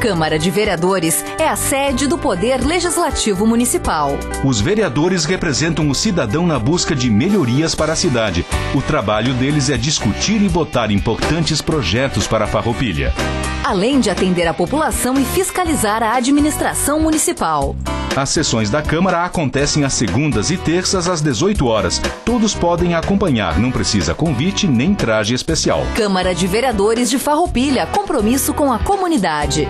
Câmara de Vereadores é a sede do Poder Legislativo Municipal. Os vereadores representam o cidadão na busca de melhorias para a cidade. O trabalho deles é discutir e votar importantes projetos para a Farroupilha. Além de atender a população e fiscalizar a administração municipal. As sessões da Câmara acontecem às segundas e terças às 18 horas. Todos podem acompanhar, não precisa convite nem traje especial. Câmara de Vereadores de Farroupilha, compromisso com a comunidade.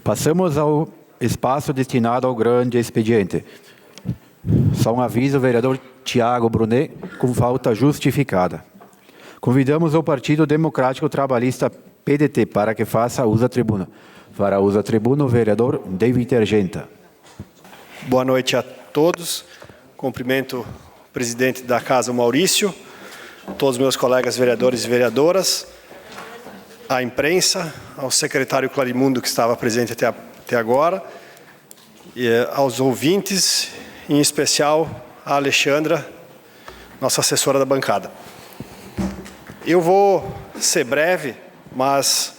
Passamos ao espaço destinado ao grande expediente. Só um aviso, vereador Tiago Brunet, com falta justificada. Convidamos o Partido Democrático Trabalhista PDT para que faça uso da tribuna. Fará uso da tribuna o vereador David Argenta. Boa noite a todos. Cumprimento o presidente da Casa, Maurício, todos os meus colegas vereadores e vereadoras, a imprensa, ao secretário Clarimundo, que estava presente até agora, e aos ouvintes, em especial a Alexandra, nossa assessora da bancada. Eu vou ser breve, mas,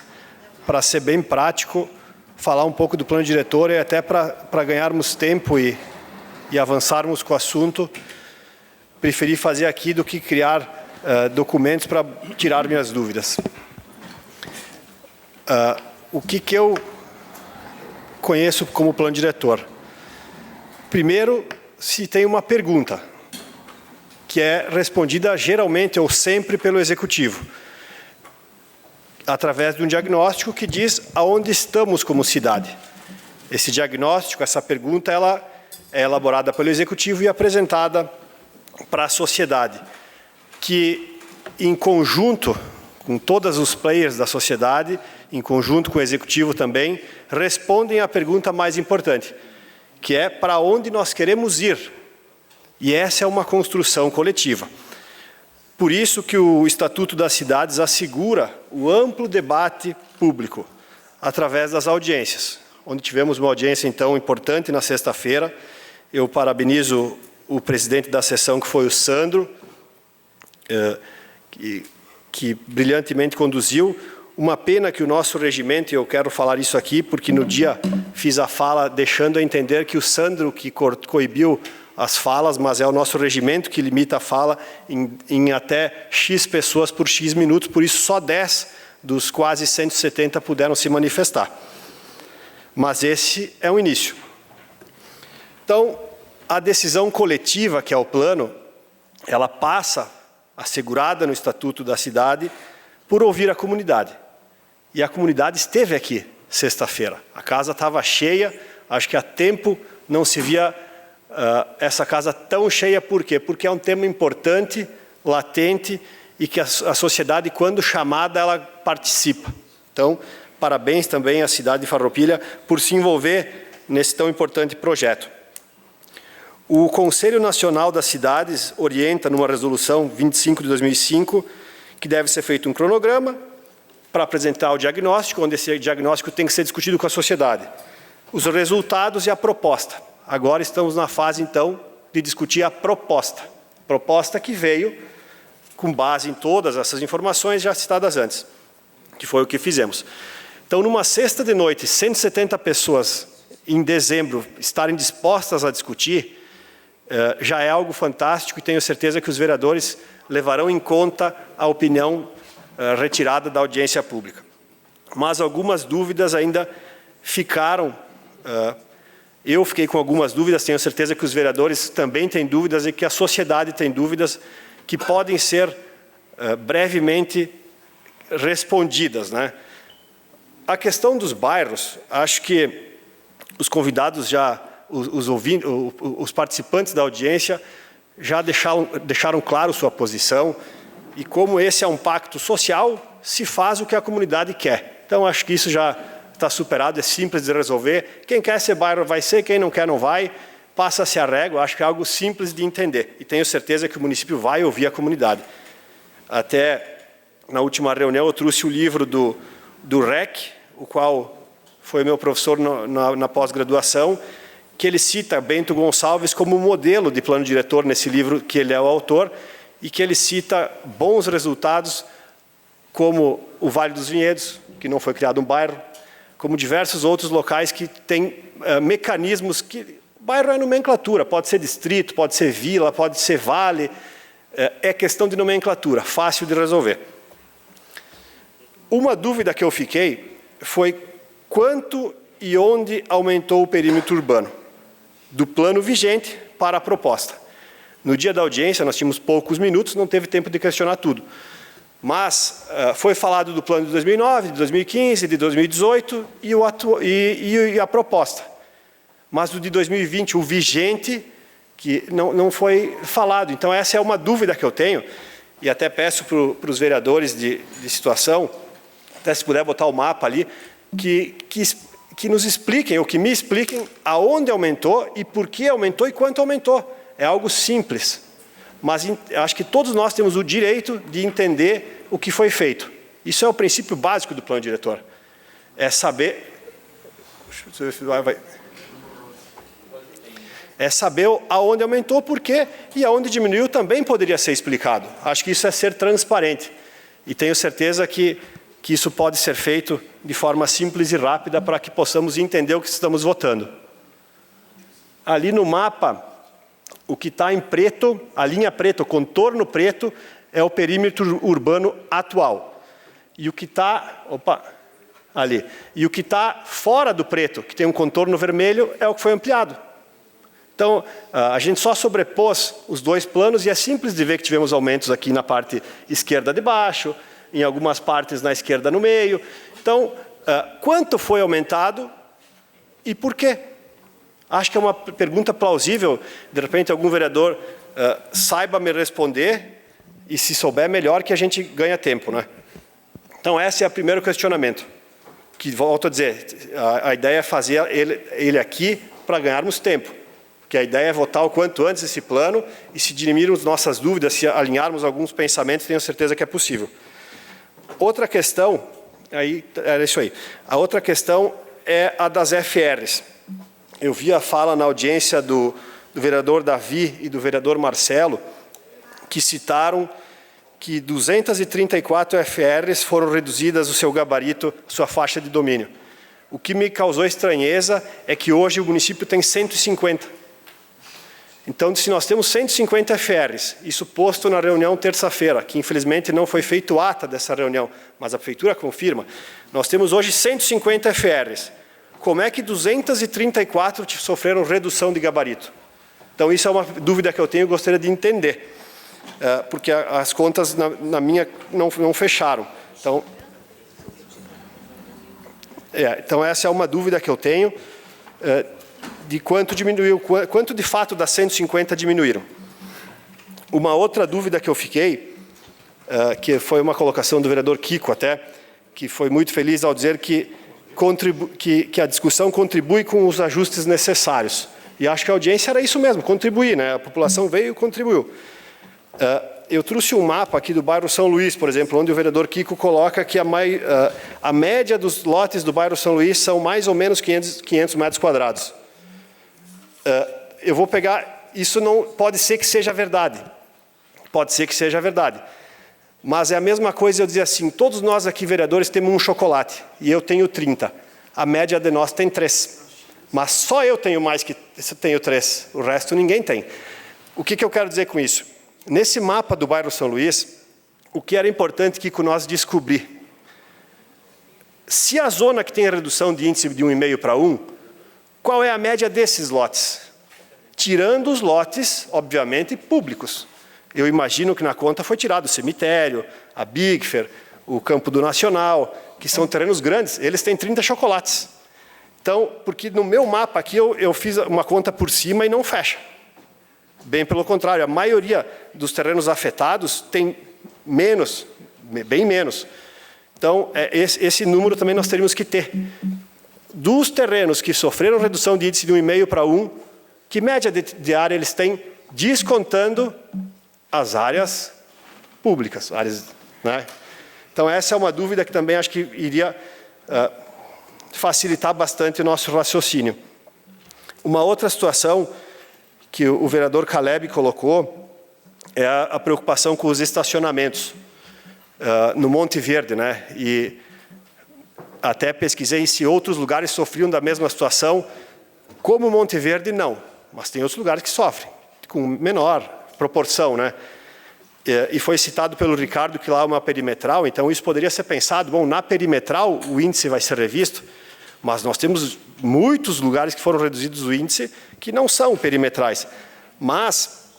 para ser bem prático, falar um pouco do plano diretor e até para ganharmos tempo e avançarmos com o assunto, preferi fazer aqui do que criar documentos para tirar minhas dúvidas. O que eu conheço como plano diretor? Primeiro, se tem uma pergunta, que é respondida geralmente ou sempre pelo Executivo, através de um diagnóstico que diz aonde estamos como cidade. Esse diagnóstico, essa pergunta, ela é elaborada pelo Executivo e apresentada para a sociedade, que, em conjunto com todos os players da sociedade, em conjunto com o Executivo também, respondem à pergunta mais importante, que é para onde nós queremos ir. E essa é uma construção coletiva. Por isso que o Estatuto das Cidades assegura o amplo debate público, através das audiências, onde tivemos uma audiência, então, importante na sexta-feira. Eu parabenizo o presidente da sessão, que foi o Sandro, que brilhantemente conduziu. Uma pena que o nosso regimento, e eu quero falar isso aqui, porque no dia fiz a fala deixando a entender que o Sandro que coibiu as falas, mas é o nosso regimento que limita a fala em até X pessoas por X minutos, por isso só 10 dos quase 170 puderam se manifestar. Mas esse é o início. Então, a decisão coletiva, que é o plano, ela passa, assegurada no Estatuto da Cidade, por ouvir a comunidade. E a comunidade esteve aqui sexta-feira. A casa estava cheia, acho que há tempo não se via essa casa tão cheia. Por quê? Porque é um tema importante, latente, e que a sociedade, quando chamada, ela participa. Então, parabéns também à cidade de Farroupilha por se envolver nesse tão importante projeto. O Conselho Nacional das Cidades orienta numa resolução 25 de 2005 que deve ser feito um cronograma para apresentar o diagnóstico, onde esse diagnóstico tem que ser discutido com a sociedade. Os resultados e a proposta. Agora estamos na fase, então, de discutir a proposta. Proposta que veio com base em todas essas informações já citadas antes, que foi o que fizemos. Então, numa sexta de noite, 170 pessoas em dezembro estarem dispostas a discutir, já é algo fantástico, e tenho certeza que os vereadores levarão em conta a opinião retirada da audiência pública. Mas algumas dúvidas ainda ficaram. Eu fiquei com algumas dúvidas, tenho certeza que os vereadores também têm dúvidas e que a sociedade tem dúvidas que podem ser brevemente respondidas, né? A questão dos bairros, acho que os convidados já, os participantes da audiência já deixaram claro sua posição, e como esse é um pacto social, se faz o que a comunidade quer. Então, acho que isso já está superado, é simples de resolver. Quem quer ser bairro vai ser, quem não quer não vai, passa-se a régua, acho que é algo simples de entender. E tenho certeza que o município vai ouvir a comunidade. Até na última reunião eu trouxe o livro do REC, o qual foi meu professor na pós-graduação, que ele cita Bento Gonçalves como modelo de plano diretor nesse livro, que ele é o autor, e que ele cita bons resultados, como o Vale dos Vinhedos, que não foi criado um bairro, como diversos outros locais que têm mecanismos que... Bairro é nomenclatura, pode ser distrito, pode ser vila, pode ser vale, é questão de nomenclatura, fácil de resolver. Uma dúvida que eu fiquei foi quanto e onde aumentou o perímetro urbano, do plano vigente para a proposta. No dia da audiência, nós tínhamos poucos minutos, não teve tempo de questionar tudo. Mas foi falado do plano de 2009, de 2015, de 2018 e a proposta. Mas o de 2020, o vigente, que não foi falado. Então, essa é uma dúvida que eu tenho, e até peço para os vereadores de situação, até se puder botar o mapa ali, que nos expliquem, ou que me expliquem, aonde aumentou e por que aumentou e quanto aumentou. É algo simples, mas acho que todos nós temos o direito de entender o que foi feito. Isso é o princípio básico do plano diretor. É saber... É saber aonde aumentou, por quê, e aonde diminuiu também poderia ser explicado. Acho que isso é ser transparente. E tenho certeza que isso pode ser feito de forma simples e rápida para que possamos entender o que estamos votando. Ali no mapa, o que está em preto, a linha preta, o contorno preto, é o perímetro urbano atual. E o que está... Opa! Ali. E o que está fora do preto, que tem um contorno vermelho, é o que foi ampliado. Então, a gente só sobrepôs os dois planos e é simples de ver que tivemos aumentos aqui na parte esquerda de baixo, em algumas partes na esquerda no meio. Então, quanto foi aumentado e por quê? Acho que é uma pergunta plausível. De repente, algum vereador saiba me responder e, se souber, melhor, que a gente ganha tempo, né? Então, esse é o primeiro questionamento. Que, volto a dizer, a ideia é fazer ele aqui para ganharmos tempo. Porque a ideia é votar o quanto antes esse plano e, se diminuirmos nossas dúvidas, se alinharmos alguns pensamentos, tenho certeza que é possível. Outra questão, aí era isso aí. A outra questão é a das FRs. Eu vi a fala na audiência do vereador Davi e do vereador Marcelo, que citaram que 234 FRs foram reduzidas o seu gabarito, sua faixa de domínio. O que me causou estranheza é que hoje o município tem 150. Então, se nós temos 150 FRs, isso posto na reunião terça-feira, que infelizmente não foi feito ata dessa reunião, mas a prefeitura confirma, nós temos hoje 150 FRs. Como é que 234 sofreram redução de gabarito? Então, isso é uma dúvida que eu tenho e gostaria de entender, porque as contas na minha não fecharam. Então, essa é uma dúvida que eu tenho, de quanto diminuiu, quanto de fato das 150 diminuíram. Uma outra dúvida que eu fiquei, que foi uma colocação do vereador Kiko até, que foi muito feliz ao dizer que a discussão contribui com os ajustes necessários. E acho que a audiência era isso mesmo, contribuir, né? A população veio e contribuiu. Eu trouxe um mapa aqui do bairro São Luís, por exemplo, onde o vereador Kiko coloca que a média dos lotes do bairro São Luís são mais ou menos 500 metros quadrados. Eu vou pegar, isso não pode ser que seja verdade, pode ser que seja verdade, mas é a mesma coisa eu dizer assim, todos nós aqui vereadores temos um chocolate, e eu tenho 30, a média de nós tem 3, mas só eu tenho mais que tenho 3, o resto ninguém tem. O que eu quero dizer com isso? Nesse mapa do bairro São Luís, o que era importante que nós descobrir, se a zona que tem a redução de índice de 1,5 para 1, qual é a média desses lotes? Tirando os lotes, obviamente, públicos. Eu imagino que na conta foi tirado o cemitério, a Bigfer, o Campo do Nacional, que são terrenos grandes, eles têm 30 chocolates. Então, porque no meu mapa aqui eu fiz uma conta por cima e não fecha. Bem pelo contrário, a maioria dos terrenos afetados tem menos, bem menos. Então, esse número também nós teríamos que ter. Dos terrenos que sofreram redução de índice de 1,5 para 1, que média de área eles têm, descontando as áreas públicas, áreas, né? Então, essa é uma dúvida que também acho que iria facilitar bastante o nosso raciocínio. Uma outra situação que o vereador Caleb colocou é a preocupação com os estacionamentos no Monte Verde, né? E até pesquisei se outros lugares sofriam da mesma situação. Como Monte Verde, não. Mas tem outros lugares que sofrem, com menor proporção, né? E foi citado pelo Ricardo que lá é uma perimetral, então isso poderia ser pensado, bom, na perimetral o índice vai ser revisto, mas nós temos muitos lugares que foram reduzidos o índice que não são perimetrais. Mas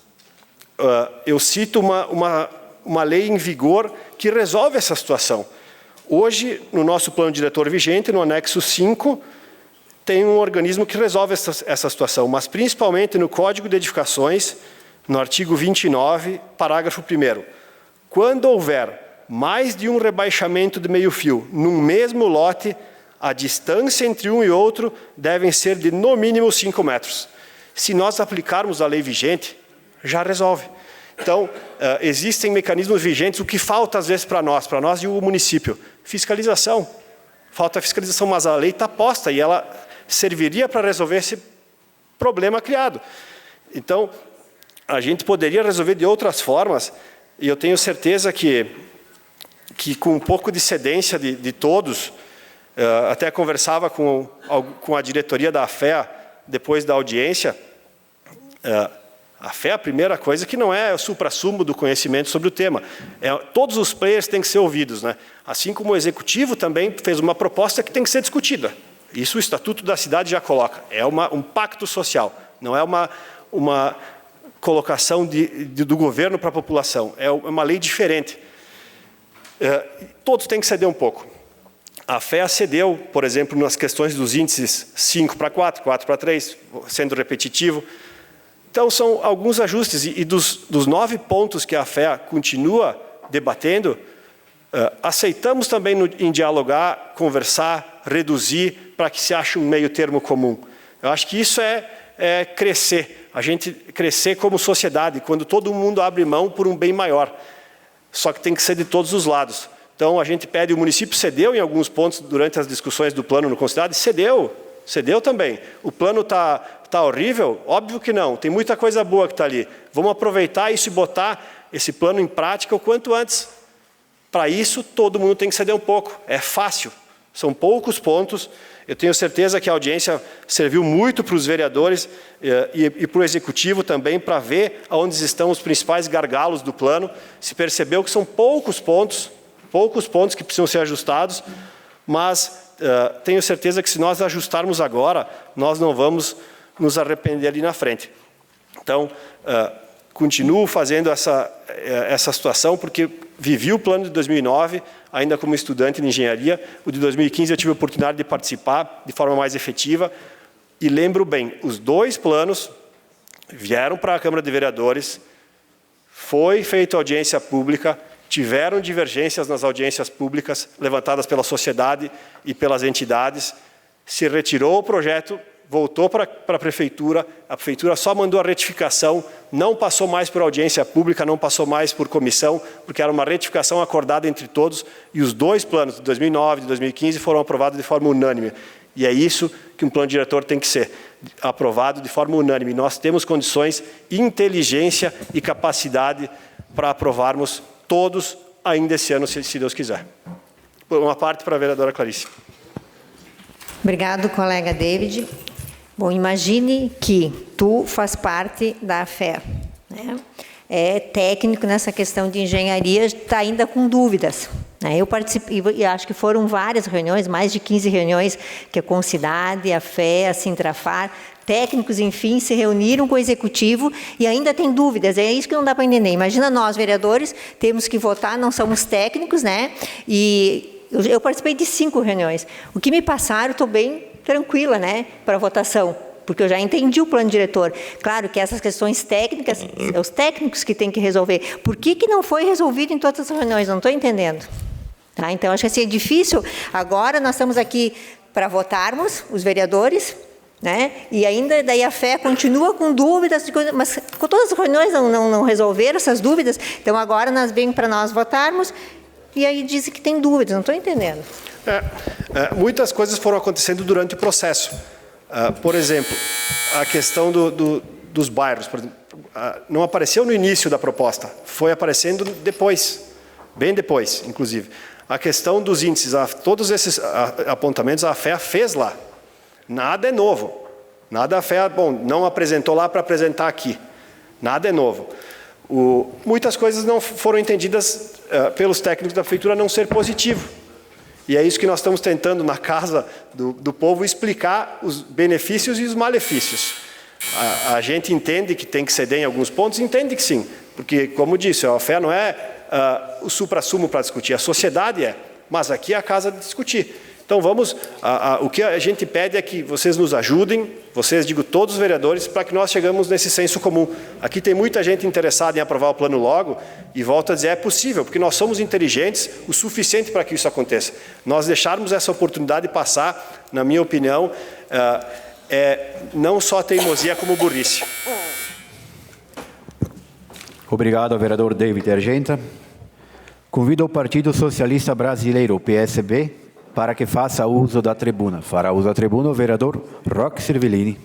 eu cito uma lei em vigor que resolve essa situação. Hoje, no nosso plano diretor vigente, no anexo 5, tem um organismo que resolve essa situação, mas principalmente no Código de Edificações, no artigo 29, parágrafo 1º. Quando houver mais de um rebaixamento de meio fio num mesmo lote, a distância entre um e outro devem ser de no mínimo 5 metros. Se nós aplicarmos a lei vigente, já resolve. Então, existem mecanismos vigentes. O que falta às vezes para nós e o município? Fiscalização. Falta fiscalização, mas a lei está posta e ela serviria para resolver esse problema criado. Então, a gente poderia resolver de outras formas, e eu tenho certeza que com um pouco de cedência de todos, até conversava com a diretoria da AFEA, depois da audiência. A AFEA, a primeira coisa, que não é o suprassumo do conhecimento sobre o tema. Todos os players têm que ser ouvidos, né? Assim como o Executivo também fez uma proposta que tem que ser discutida. Isso o Estatuto da Cidade já coloca. É um pacto social, não é uma colocação do governo para a população. É uma lei diferente. Todos têm que ceder um pouco. A FEA cedeu, por exemplo, nas questões dos índices 5 para 4, 4 para 3, sendo repetitivo. Então, são alguns ajustes. E dos 9 pontos que a FEA continua debatendo, aceitamos também em dialogar, conversar, reduzir, para que se ache um meio termo comum. Eu acho que isso é crescer. A gente crescer como sociedade, quando todo mundo abre mão por um bem maior. Só que tem que ser de todos os lados. Então, a gente pede, o município cedeu em alguns pontos durante as discussões do plano no Conselhado, cedeu também. O plano está horrível? Óbvio que não, tem muita coisa boa que está ali. Vamos aproveitar isso e botar esse plano em prática o quanto antes. Para isso, todo mundo tem que ceder um pouco. É fácil, são poucos pontos. Eu tenho certeza que a audiência serviu muito para os vereadores e para o Executivo também, para ver onde estão os principais gargalos do plano. Se percebeu que são poucos pontos que precisam ser ajustados, mas tenho certeza que se nós ajustarmos agora, nós não vamos nos arrepender ali na frente. Então, continuo fazendo essa situação, porque vivi o plano de 2009, ainda como estudante de engenharia. O de 2015 eu tive a oportunidade de participar de forma mais efetiva. E lembro bem, os 2 planos vieram para a Câmara de Vereadores, foi feita audiência pública, tiveram divergências nas audiências públicas levantadas pela sociedade e pelas entidades, se retirou o projeto, voltou para a Prefeitura só mandou a retificação, não passou mais por audiência pública, não passou mais por comissão, porque era uma retificação acordada entre todos, e os 2 planos, de 2009 e de 2015, foram aprovados de forma unânime. E é isso que um plano diretor tem que ser, aprovado de forma unânime. Nós temos condições, inteligência e capacidade para aprovarmos todos ainda esse ano, se Deus quiser. Uma parte para a vereadora Clarice. Obrigado, colega David. Bom, imagine que tu faz parte da AFEA, né? É técnico nessa questão de engenharia, está ainda com dúvidas, né? Eu participei, e acho que foram várias reuniões, mais de 15 reuniões, que a Concidade, a FEA, a Sintrafar, técnicos, enfim, se reuniram com o Executivo e ainda tem dúvidas. É isso que não dá para entender. Imagina nós, vereadores, temos que votar, não somos técnicos, né? E eu participei de 5 reuniões. O que me passaram, estou bem tranquila, né, para a votação, porque eu já entendi o plano diretor. Claro que essas questões técnicas, é os técnicos que têm que resolver. Por que não foi resolvido em todas as reuniões? Não estou entendendo. Tá? Então, acho que assim, é difícil. Agora, nós estamos aqui para votarmos, os vereadores, né? E ainda daí a FEA continua com dúvidas, mas com todas as reuniões não resolveram essas dúvidas. Então, agora nós vem para nós votarmos e aí dizem que tem dúvidas. Não estou entendendo. Muitas coisas foram acontecendo durante o processo. Por exemplo, a questão dos bairros. Por exemplo, não apareceu no início da proposta, foi aparecendo depois. bem depois, inclusive. A questão dos índices, todos esses apontamentos a FEA fez lá. Nada é novo. Nada a FEA, não apresentou lá para apresentar aqui. Nada é novo. Muitas coisas não foram entendidas pelos técnicos da prefeitura não ser positivo. E é isso que nós estamos tentando na casa do povo explicar os benefícios e os malefícios. A gente entende que tem que ceder em alguns pontos, entende que sim. Porque, como disse, a FEA não é o suprassumo para discutir, a sociedade é, mas aqui é a casa de discutir. Então vamos, o que a gente pede é que vocês nos ajudem, vocês, digo, todos os vereadores, para que nós chegamos nesse senso comum. Aqui tem muita gente interessada em aprovar o plano logo, e volto a dizer, é possível, porque nós somos inteligentes o suficiente para que isso aconteça. Nós deixarmos essa oportunidade passar, na minha opinião, não só teimosia como burrice. Obrigado, vereador David Argenta. Convido o Partido Socialista Brasileiro, PSB, para que faça uso da tribuna. Fará uso da tribuna o vereador Roque Servilini.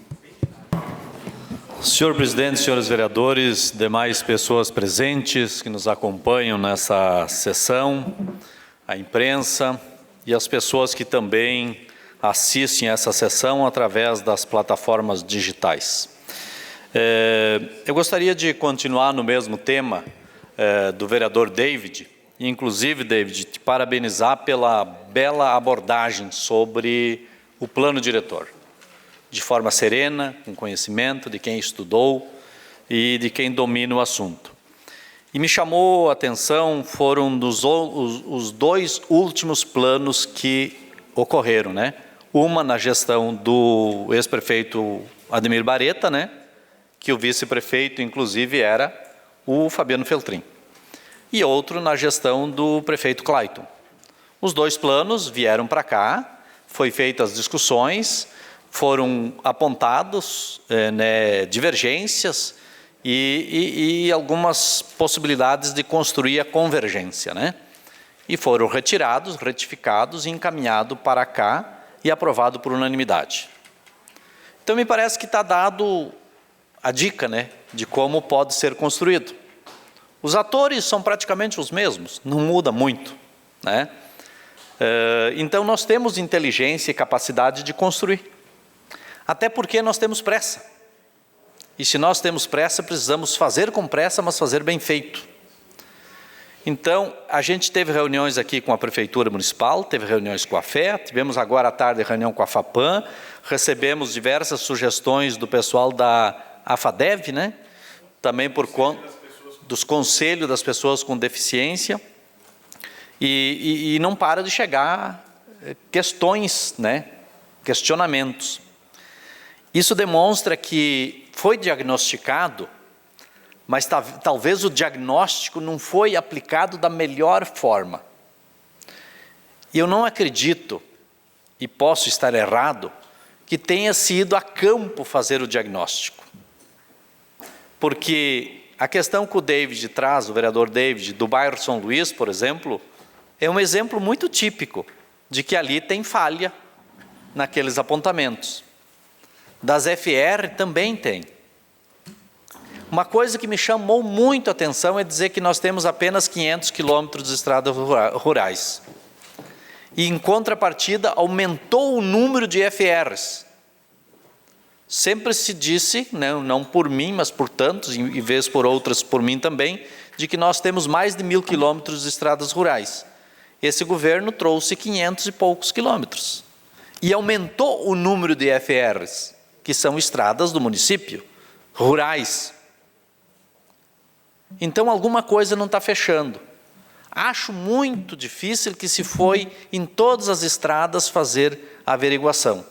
Senhor presidente, senhores vereadores, demais pessoas presentes que nos acompanham nessa sessão, a imprensa e as pessoas que também assistem a essa sessão através das plataformas digitais. Eu gostaria de continuar no mesmo tema do vereador David, e inclusive, David, te parabenizar pela bela abordagem sobre o plano diretor, de forma serena, com conhecimento de quem estudou e de quem domina o assunto. E me chamou a atenção, foram os dois últimos planos que ocorreram, né? Uma na gestão do ex-prefeito Ademir Bareta, né? Que o vice-prefeito, inclusive, era o Fabiano Feltrin. E outro na gestão do prefeito Clayton. Os dois planos vieram para cá, foi feitas as discussões, foram apontados divergências e algumas possibilidades de construir a convergência, né? E foram retirados, retificados e encaminhados para cá e aprovado por unanimidade. Então, me parece que está dado a dica, né, de como pode ser construído. Os atores são praticamente os mesmos, não muda muito, né? Então, nós temos inteligência e capacidade de construir. Até porque nós temos pressa. E se nós temos pressa, precisamos fazer com pressa, mas fazer bem feito. Então, a gente teve reuniões aqui com a Prefeitura Municipal, teve reuniões com a FEA, tivemos agora à tarde reunião com a FAPAM, recebemos diversas sugestões do pessoal da AFADEV, né? Também por conta dos conselhos das pessoas com deficiência, e não para de chegar questões, né? Questionamentos. Isso demonstra que foi diagnosticado, mas talvez o diagnóstico não foi aplicado da melhor forma. E eu não acredito, e posso estar errado, que tenha sido a campo fazer o diagnóstico. Porque a questão que o David traz, o vereador David, do bairro São Luís, por exemplo, é um exemplo muito típico de que ali tem falha naqueles apontamentos. Das FR também tem. Uma coisa que me chamou muito a atenção é dizer que nós temos apenas 500 quilômetros de estradas rurais. E, em contrapartida, aumentou o número de FRs. Sempre se disse, não por mim, mas por tantos, e vez por outras por mim também, de que nós temos mais de 1.000 quilômetros de estradas rurais. Esse governo trouxe 500 e poucos quilômetros. E aumentou o número de FRs, que são estradas do município, rurais. Então, alguma coisa não está fechando. Acho muito difícil que se foi em todas as estradas fazer a averiguação.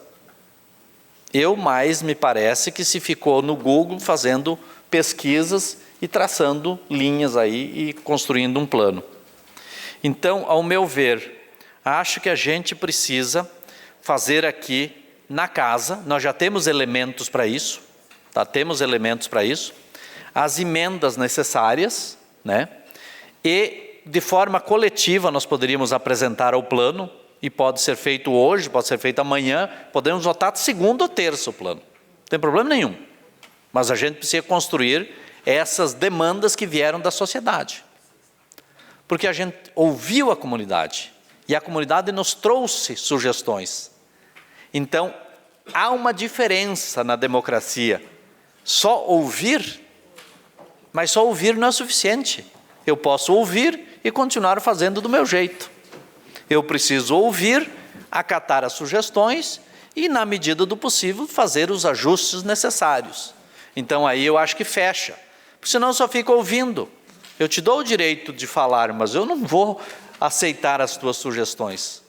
Mais me parece que se ficou no Google fazendo pesquisas e traçando linhas aí e construindo um plano. Então, ao meu ver, acho que a gente precisa fazer aqui na casa, nós já temos elementos para isso, tá? Temos elementos para isso, as emendas necessárias, né? E de forma coletiva nós poderíamos apresentar ao plano, e pode ser feito hoje, pode ser feito amanhã, podemos votar segunda ou terça o plano, não tem problema nenhum. Mas a gente precisa construir essas demandas que vieram da sociedade. porque a gente ouviu a comunidade, e a comunidade nos trouxe sugestões. Então, há uma diferença na democracia. Só ouvir, mas só ouvir não é suficiente. Eu posso ouvir e continuar fazendo do meu jeito. Eu preciso ouvir, acatar as sugestões e, na medida do possível, fazer os ajustes necessários. Então, aí eu acho que fecha. Porque senão só fica ouvindo. Eu te dou o direito de falar, mas eu não vou aceitar as tuas sugestões.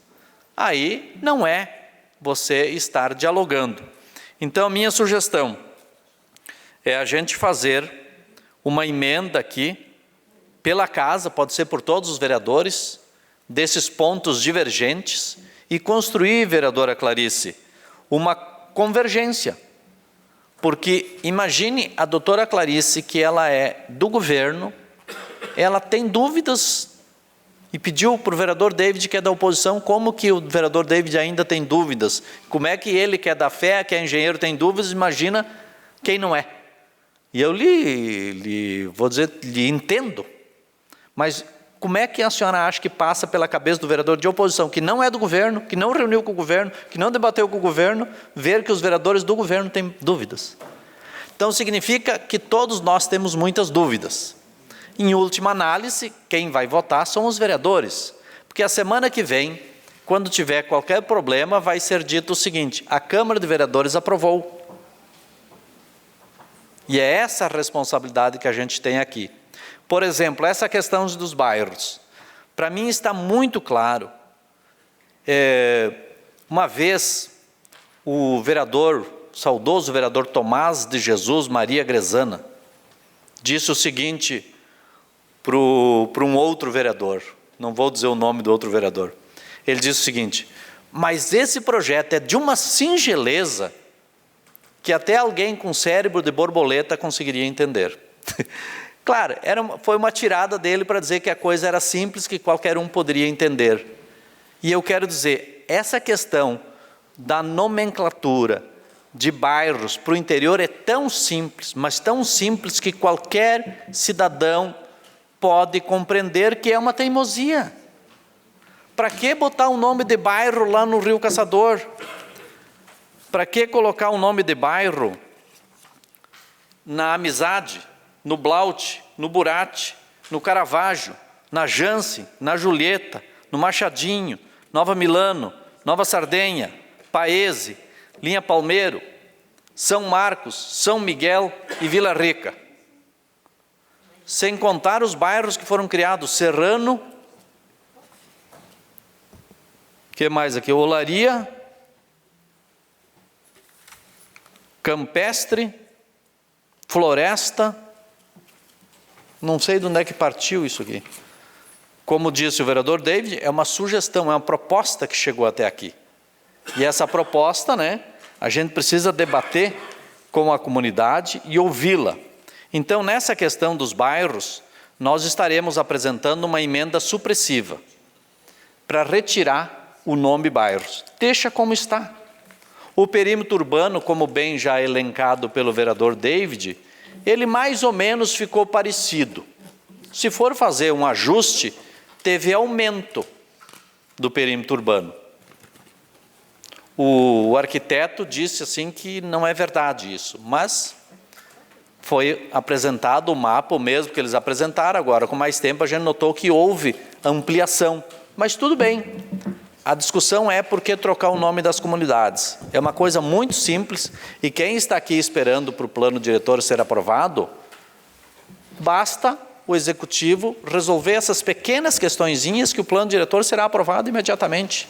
Aí não é você estar dialogando. Então, a minha sugestão é a gente fazer uma emenda aqui, pela casa, pode ser por todos os vereadores, desses pontos divergentes, e construir, vereadora Clarice, uma convergência. Porque imagine a doutora Clarice, que ela é do governo, ela tem dúvidas, e pediu para o vereador David, que é da oposição, como que o vereador David ainda tem dúvidas? Como é que ele, que é da fé, que é engenheiro, tem dúvidas? Imagina quem não é. E eu vou dizer, lhe entendo. Mas como é que a senhora acha que passa pela cabeça do vereador de oposição, que não é do governo, que não reuniu com o governo, que não debateu com o governo, ver que os vereadores do governo têm dúvidas? Então, significa que todos nós temos muitas dúvidas. Em última análise, quem vai votar são os vereadores. Porque a semana que vem, quando tiver qualquer problema, vai ser dito o seguinte: a Câmara de Vereadores aprovou. E é essa a responsabilidade que a gente tem aqui. Por exemplo, essa questão dos bairros. Para mim está muito claro. Uma vez, o saudoso vereador Tomás de Jesus Maria Grezana, disse o seguinte para um outro vereador, não vou dizer o nome do outro vereador. Ele disse o seguinte: mas esse projeto é de uma singeleza que até alguém com cérebro de borboleta conseguiria entender. Claro, foi uma tirada dele para dizer que a coisa era simples, que qualquer um poderia entender. E eu quero dizer, essa questão da nomenclatura de bairros para o interior é tão simples, mas tão simples que qualquer cidadão pode compreender que é uma teimosia. Para que botar um nome de bairro lá no Rio Caçador? Para que colocar um nome de bairro na Amizade, no Blaut, no Burati, no Caravaggio, na Jansen, na Julieta, no Machadinho, Nova Milano, Nova Sardenha, Paese, Linha Palmeiro, São Marcos, São Miguel e Vila Rica? Sem contar os bairros que foram criados: Serrano, que mais aqui? Olaria, Campestre, Floresta, não sei de onde é que partiu isso aqui. Como disse o vereador David, é uma sugestão, é uma proposta que chegou até aqui. E essa proposta, a gente precisa debater com a comunidade e ouvi-la. Então, nessa questão dos bairros, nós estaremos apresentando uma emenda supressiva para retirar o nome bairros. Deixa como está. O perímetro urbano, como bem já elencado pelo vereador David, ele mais ou menos ficou parecido. Se for fazer um ajuste, teve aumento do perímetro urbano. O arquiteto disse assim que não é verdade isso, mas foi apresentado o mapa, o mesmo que eles apresentaram. Agora, com mais tempo, a gente notou que houve ampliação. Mas tudo bem. A discussão é por que trocar o nome das comunidades. É uma coisa muito simples, e quem está aqui esperando para o plano diretor ser aprovado, basta o executivo resolver essas pequenas questõezinhas que o plano diretor será aprovado imediatamente.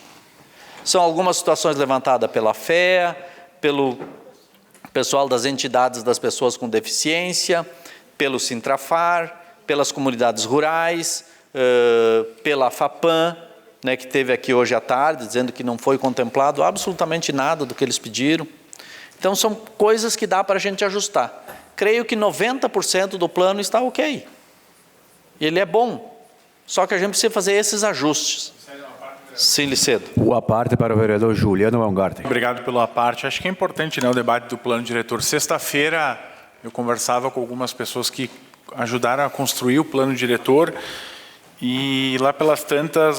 São algumas situações levantadas pela FEA, pelo pessoal das entidades das pessoas com deficiência, pelo Sintrafar, pelas comunidades rurais, pela FAPAM, que teve aqui hoje à tarde, dizendo que não foi contemplado absolutamente nada do que eles pediram. Então, são coisas que dá para a gente ajustar. Creio que 90% do plano está ok. Ele é bom, só que a gente precisa fazer esses ajustes. Sim, Licedo. Boa parte para o vereador Juliano Baumgarten. Obrigado pela parte. Acho que é importante o debate do plano diretor. Sexta-feira, eu conversava com algumas pessoas que ajudaram a construir o plano diretor, E lá pelas tantas,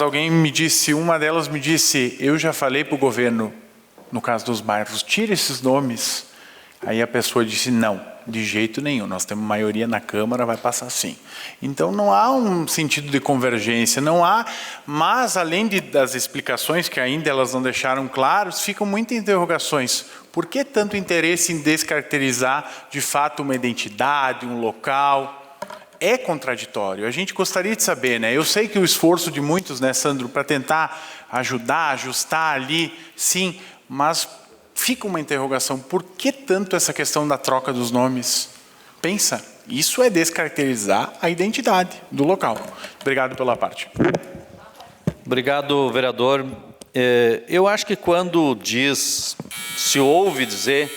uma delas me disse, eu já falei para o governo, no caso dos bairros, tira esses nomes. Aí a pessoa disse, não, de jeito nenhum, nós temos maioria na Câmara, vai passar sim. Então não há um sentido de convergência, não há, mas além das explicações que ainda elas não deixaram claras, ficam muitas interrogações. Por que tanto interesse em descaracterizar de fato uma identidade, um local? É contraditório. A gente gostaria de saber, né? Eu sei que o esforço de muitos, né, Sandro, para tentar ajudar, ajustar ali, sim, mas fica uma interrogação. Por que tanto essa questão da troca dos nomes? Pensa, isso é descaracterizar a identidade do local. Obrigado pela parte. Obrigado, vereador. Eu acho que quando se ouve dizer,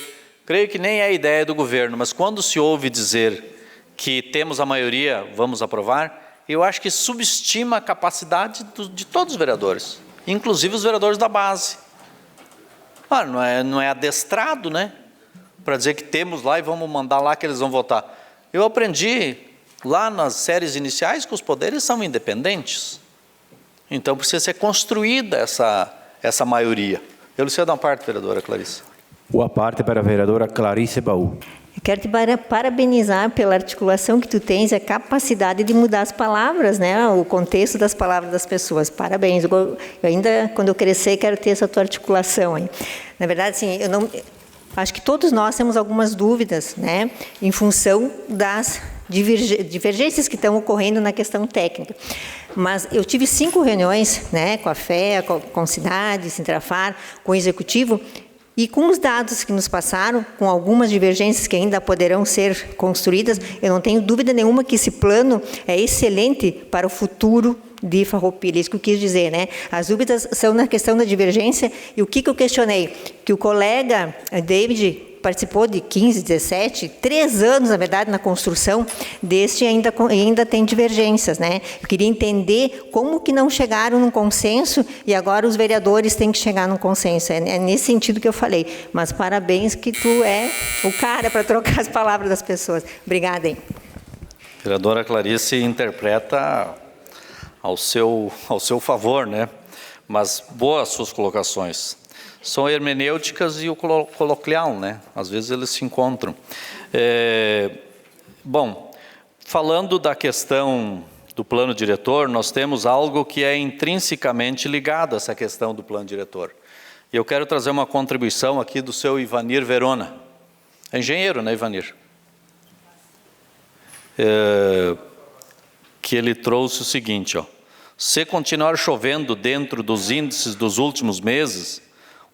creio que nem é a ideia do governo, mas quando se ouve dizer que temos a maioria, vamos aprovar, eu acho que subestima a capacidade de todos os vereadores, inclusive os vereadores da base. Não é adestrado, né? Para dizer que temos lá e vamos mandar lá que eles vão votar. Eu aprendi lá nas séries iniciais que os poderes são independentes. Então precisa ser construída essa maioria. Eu lhe cedo uma parte, vereadora Clarice. Uma parte para a vereadora Clarice Baú. Eu quero te parabenizar pela articulação que tu tens, a capacidade de mudar as palavras, né? O contexto das palavras das pessoas. Parabéns. Eu ainda, quando eu crescer, quero ter essa tua articulação aí. Na verdade, assim, acho que todos nós temos algumas dúvidas, né? Em função das divergências que estão ocorrendo na questão técnica. Mas eu tive 5 reuniões, né? Com a FEA, com a cidade, Sintrafar, com o executivo. E com os dados que nos passaram, com algumas divergências que ainda poderão ser construídas, eu não tenho dúvida nenhuma que esse plano é excelente para o futuro de Farroupilha. Isso que eu quis dizer, né? As dúvidas são na questão da divergência. E o que eu questionei? Que o colega David participou de 15, 17, 3 anos, na verdade, na construção deste, ainda tem divergências, né? Eu queria entender como que não chegaram num consenso e agora os vereadores têm que chegar num consenso. É nesse sentido que eu falei. Mas parabéns que tu é o cara para trocar as palavras das pessoas. Obrigada, hein? Vereadora Clarice interpreta ao seu favor, né? Mas boas suas colocações. São hermenêuticas e o coloquial, né? Às vezes eles se encontram. Bom, falando da questão do plano diretor, nós temos algo que é intrinsecamente ligado a essa questão do plano diretor. E eu quero trazer uma contribuição aqui do seu Ivanir Verona. É engenheiro, né, Ivanir? Que ele trouxe o seguinte, ó. Se continuar chovendo dentro dos índices dos últimos meses,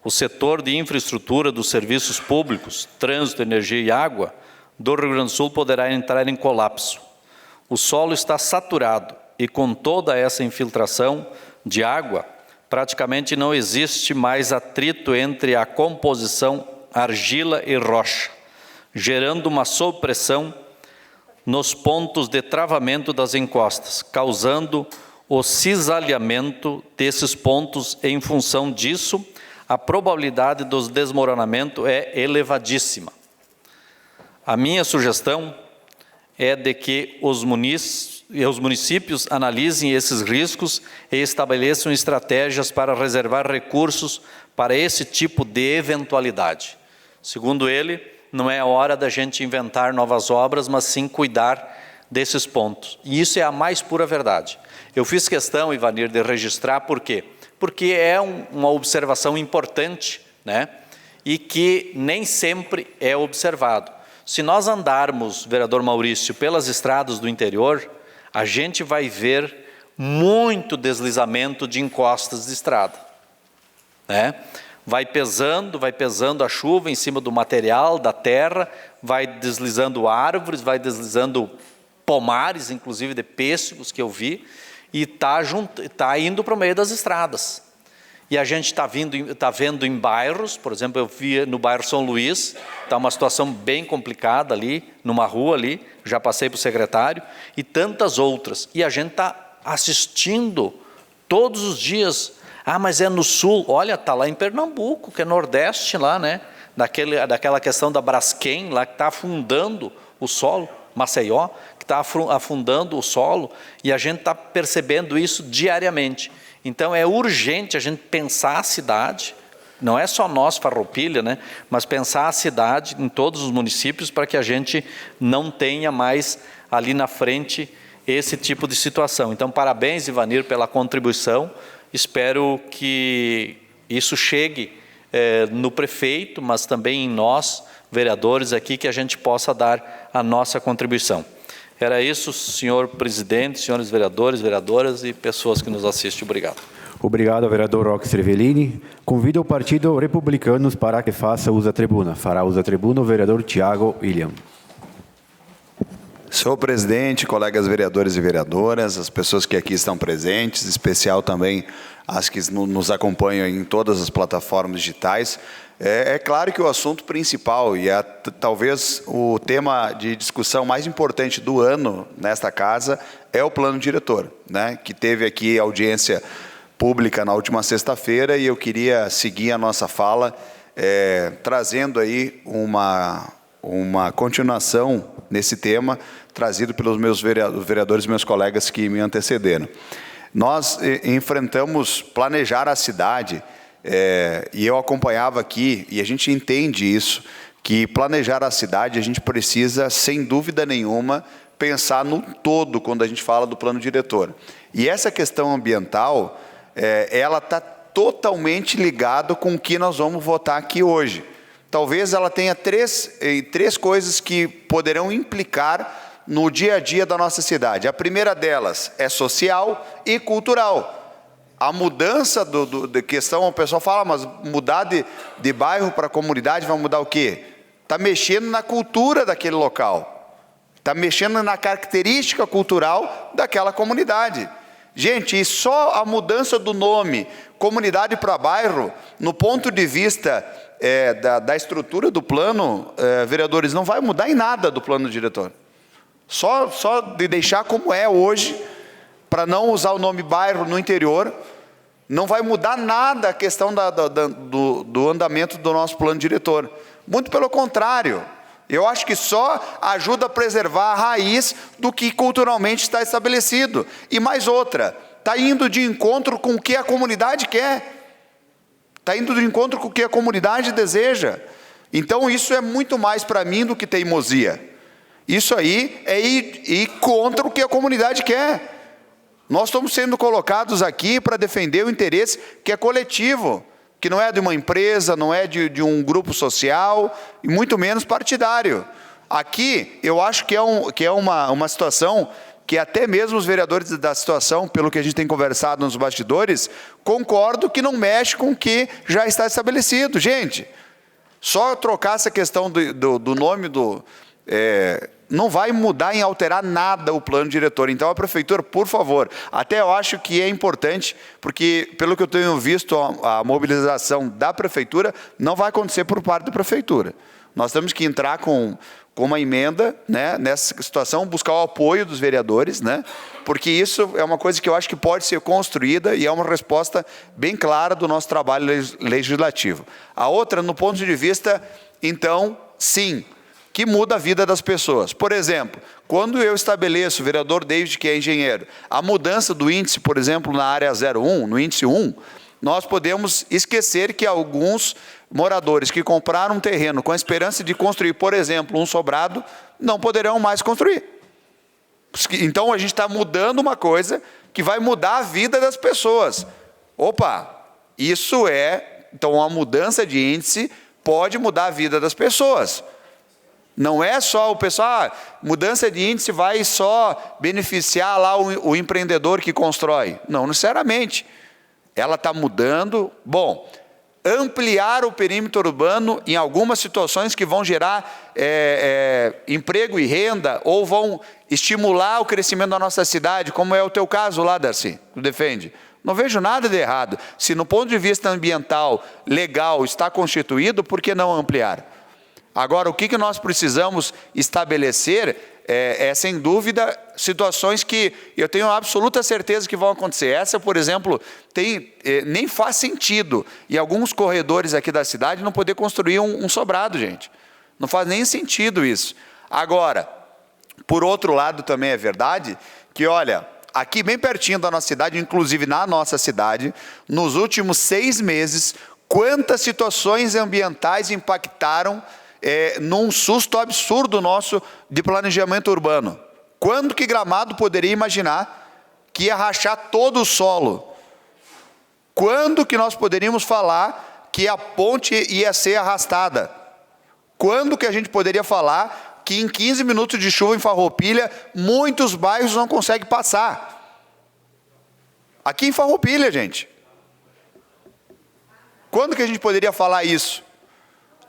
o setor de infraestrutura dos serviços públicos, trânsito, energia e água, do Rio Grande do Sul poderá entrar em colapso. O solo está saturado e com toda essa infiltração de água, praticamente não existe mais atrito entre a composição argila e rocha, gerando uma sobrepressão nos pontos de travamento das encostas, causando o cisalhamento desses pontos. Em função disso, a probabilidade do desmoronamento é elevadíssima. A minha sugestão é de que os municípios analisem esses riscos e estabeleçam estratégias para reservar recursos para esse tipo de eventualidade. Segundo ele, não é a hora da gente inventar novas obras, mas sim cuidar desses pontos. E isso é a mais pura verdade. Eu fiz questão, Ivanir, de registrar, por quê? Porque é uma observação importante, né? E que nem sempre é observado. Se nós andarmos, vereador Maurício, pelas estradas do interior, a gente vai ver muito deslizamento de encostas de estrada, né? Vai pesando a chuva em cima do material, da terra, vai deslizando árvores, vai deslizando pomares, inclusive de pêssegos que eu vi, e está indo para o meio das estradas. E a gente está vendo em bairros, por exemplo, eu vi no bairro São Luís, está uma situação bem complicada ali, numa rua ali, já passei para o secretário, e tantas outras. E a gente está assistindo todos os dias. Ah, mas é no sul. Olha, está lá em Pernambuco, que é nordeste lá, né? Daquela questão da Braskem, lá que está afundando o solo, Maceió, que está afundando o solo, e a gente está percebendo isso diariamente. Então é urgente a gente pensar a cidade, não é só nós, Farroupilha, né? Mas pensar a cidade em todos os municípios para que a gente não tenha mais ali na frente esse tipo de situação. Então, parabéns, Ivanir, pela contribuição. Espero que isso chegue no prefeito, mas também em nós, vereadores aqui, que a gente possa dar a nossa contribuição. Era isso, senhor presidente, senhores vereadores, vereadoras e pessoas que nos assistem. Obrigado. Obrigado, vereador Roque Cervellini. Convido o Partido Republicanos para que faça uso da tribuna. Fará uso da tribuna o vereador Tiago William. Senhor presidente, colegas vereadores e vereadoras, as pessoas que aqui estão presentes, em especial também as que nos acompanham em todas as plataformas digitais, é claro que o assunto principal e talvez o tema de discussão mais importante do ano nesta casa é o plano diretor, né, que teve aqui audiência pública na última sexta-feira, e eu queria seguir a nossa fala trazendo aí uma continuação nesse tema, trazido pelos meus vereadores, meus colegas que me antecederam. Nós enfrentamos planejar a cidade, e eu acompanhava aqui, e a gente entende isso, que planejar a cidade a gente precisa, sem dúvida nenhuma, pensar no todo quando a gente fala do plano diretor. E essa questão ambiental, ela está totalmente ligada com o que nós vamos votar aqui hoje. Talvez ela tenha três coisas que poderão implicar no dia a dia da nossa cidade. A primeira delas é social e cultural. A mudança de questão, o pessoal fala, mas mudar de bairro para comunidade vai mudar o quê? Está mexendo na cultura daquele local. Está mexendo na característica cultural daquela comunidade. Gente, e só a mudança do nome, comunidade para bairro, no ponto de vista da estrutura do plano, vereadores, não vai mudar em nada do plano diretor. Só de deixar como é hoje, para não usar o nome bairro no interior, não vai mudar nada a questão do andamento do nosso plano diretor. Muito pelo contrário, eu acho que só ajuda a preservar a raiz do que culturalmente está estabelecido. E mais outra, está indo de encontro com o que a comunidade quer. Está indo de encontro com o que a comunidade deseja. Então isso é muito mais para mim do que teimosia. Isso aí é ir contra o que a comunidade quer. Nós estamos sendo colocados aqui para defender o interesse que é coletivo, que não é de uma empresa, não é de um grupo social, e muito menos partidário. Aqui, eu acho que é uma situação que até mesmo os vereadores da situação, pelo que a gente tem conversado nos bastidores, concordo que não mexe com o que já está estabelecido. Gente, só trocar essa questão do nome não vai mudar em alterar nada o plano diretor. Então, a prefeitura, por favor, até eu acho que é importante, porque, pelo que eu tenho visto, a mobilização da prefeitura não vai acontecer por parte da prefeitura. Nós temos que entrar com uma emenda, né, nessa situação, buscar o apoio dos vereadores, né, porque isso é uma coisa que eu acho que pode ser construída e é uma resposta bem clara do nosso trabalho legislativo. A outra, no ponto de vista, então, sim, que muda a vida das pessoas. Por exemplo, quando eu estabeleço, o vereador David, que é engenheiro, a mudança do índice, por exemplo, na área 01, no índice 1, nós podemos esquecer que alguns moradores que compraram um terreno com a esperança de construir, por exemplo, um sobrado, não poderão mais construir. Então, a gente está mudando uma coisa que vai mudar a vida das pessoas. Opa, isso então, a mudança de índice pode mudar a vida das pessoas. Não é só o pessoal, mudança de índice vai só beneficiar lá o empreendedor que constrói. Não necessariamente. Ela está mudando. Bom, ampliar o perímetro urbano em algumas situações que vão gerar emprego e renda, ou vão estimular o crescimento da nossa cidade, como é o teu caso lá, Darcy, que defende. Não vejo nada de errado. Se no ponto de vista ambiental, legal, está constituído, por que não ampliar? Agora, o que nós precisamos estabelecer sem dúvida, situações que eu tenho absoluta certeza que vão acontecer. Essa, por exemplo, nem faz sentido, em alguns corredores aqui da cidade, não poder construir um sobrado, gente. Não faz nem sentido isso. Agora, Por outro lado, também é verdade que, olha, aqui bem pertinho da nossa cidade, inclusive na nossa cidade, nos últimos 6 meses, quantas situações ambientais impactaram num susto absurdo nosso de planejamento urbano. Quando que Gramado poderia imaginar que ia rachar todo o solo? Quando que nós poderíamos falar que a ponte ia ser arrastada? Quando que a gente poderia falar que em 15 minutos de chuva em Farroupilha, muitos bairros não conseguem passar? Aqui em Farroupilha, gente. Quando que a gente poderia falar isso?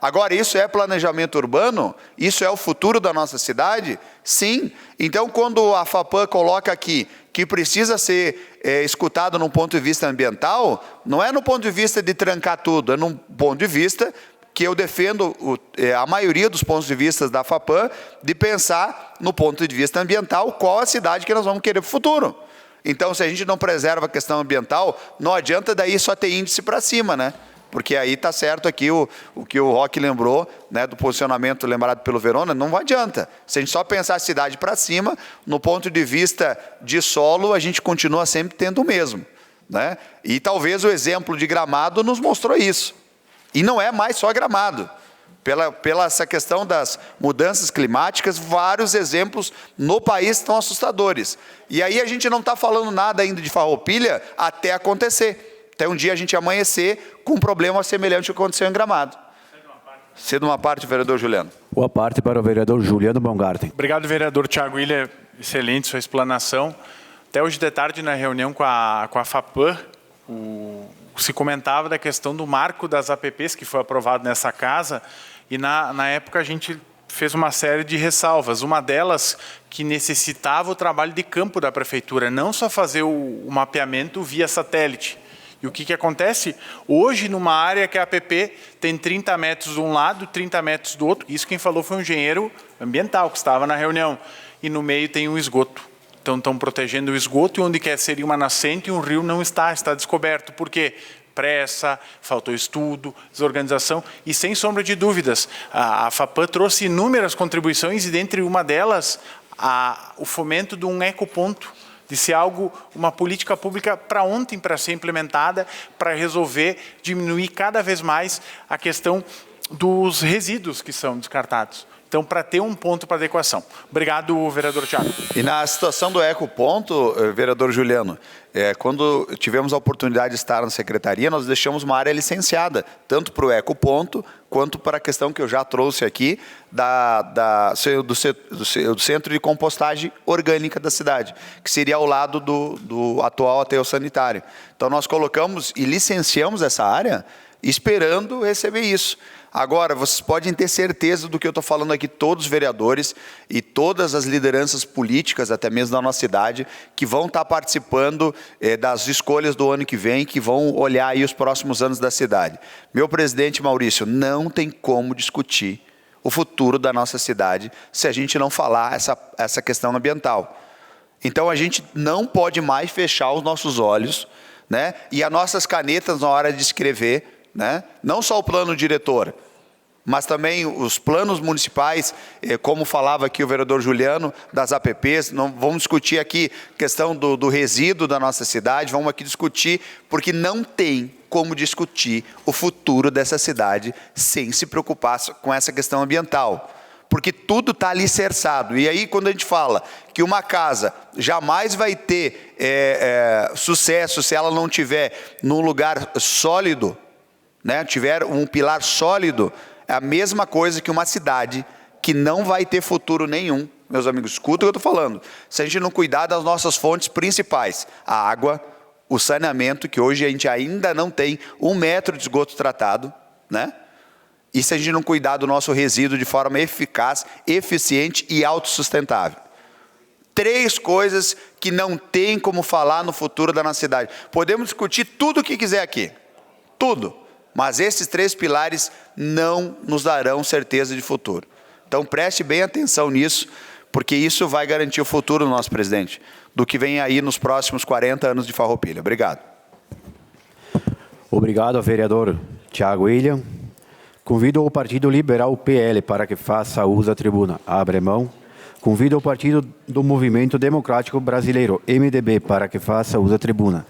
Agora, isso é planejamento urbano? Isso é o futuro da nossa cidade? Sim. Então, quando a FAPAM coloca aqui que precisa ser escutado num ponto de vista ambiental, não é no ponto de vista de trancar tudo, é num ponto de vista que eu defendo a maioria dos pontos de vista da FAPAM, de pensar no ponto de vista ambiental qual a cidade que nós vamos querer para o futuro. Então, se a gente não preserva a questão ambiental, não adianta daí só ter índice para cima, né? Porque aí está certo aqui o que o Roque lembrou, né, do posicionamento lembrado pelo Verona, não adianta. Se a gente só pensar a cidade para cima, no ponto de vista de solo, a gente continua sempre tendo o mesmo, né? E talvez o exemplo de Gramado nos mostrou isso. E não é mais só Gramado. Pela essa questão das mudanças climáticas, vários exemplos no país estão assustadores. E aí a gente não está falando nada ainda de Farroupilha até acontecer. Até um dia a gente amanhecer com um problema semelhante ao que aconteceu em Gramado. Cedo uma parte, vereador Juliano. Boa parte para o vereador Juliano Baumgarten. Obrigado, vereador Thiago Willian. Excelente sua explanação. Até hoje de tarde, na reunião com a FAPAM, se comentava da questão do marco das APPs que foi aprovado nessa casa, e na época a gente fez uma série de ressalvas. Uma delas que necessitava o trabalho de campo da prefeitura, não só fazer o mapeamento via satélite. E o que acontece? Hoje, numa área que a APP tem 30 metros de um lado, 30 metros do outro, isso quem falou foi um engenheiro ambiental que estava na reunião, e no meio tem um esgoto. Então, estão protegendo o esgoto, e onde quer seria uma nascente, um rio não está descoberto. Por quê? Pressa, faltou estudo, desorganização, e sem sombra de dúvidas, a FAPAM trouxe inúmeras contribuições, e dentre uma delas, o fomento de um ecoponto, de ser algo, uma política pública para ontem, para ser implementada, para resolver, diminuir cada vez mais a questão dos resíduos que são descartados. Então, para ter um ponto para adequação. Obrigado, vereador Thiago. E na situação do ecoponto, vereador Juliano, quando tivemos a oportunidade de estar na secretaria, nós deixamos uma área licenciada, tanto para o ecoponto, quanto para a questão que eu já trouxe aqui, do centro de compostagem orgânica da cidade, que seria ao lado do atual aterro sanitário. Então, nós colocamos e licenciamos essa área esperando receber isso. Agora, vocês podem ter certeza do que eu estou falando aqui, todos os vereadores e todas as lideranças políticas, até mesmo da nossa cidade, que vão estar participando das escolhas do ano que vem, que vão olhar aí os próximos anos da cidade. Meu presidente Maurício, não tem como discutir o futuro da nossa cidade se a gente não falar essa questão ambiental. Então, a gente não pode mais fechar os nossos olhos, né? E as nossas canetas na hora de escrever, né? Não só o plano diretor, mas também os planos municipais, como falava aqui o vereador Juliano, das APPs. Não, vamos discutir aqui a questão do resíduo da nossa cidade, vamos aqui discutir, porque não tem como discutir o futuro dessa cidade sem se preocupar com essa questão ambiental. Porque tudo está alicerçado. E aí, quando a gente fala que uma casa jamais vai ter sucesso se ela não tiver num lugar sólido, né, tiver um pilar sólido, é a mesma coisa que uma cidade que não vai ter futuro nenhum. Meus amigos, escuta o que eu estou falando. Se a gente não cuidar das nossas fontes principais, a água, o saneamento, que hoje a gente ainda não tem 1 metro de esgoto tratado, né? E se a gente não cuidar do nosso resíduo de forma eficaz, eficiente e autossustentável. 3 coisas que não tem como falar no futuro da nossa cidade. Podemos discutir tudo o que quiser aqui. Tudo. Mas esses 3 pilares não nos darão certeza de futuro. Então preste bem atenção nisso, porque isso vai garantir o futuro do nosso presidente, do que vem aí nos próximos 40 anos de Farroupilha. Obrigado. Obrigado, vereador Thiago Willian. Convido o Partido Liberal PL para que faça uso da tribuna. Abre mão. Convido o Partido do Movimento Democrático Brasileiro, MDB, para que faça uso da tribuna.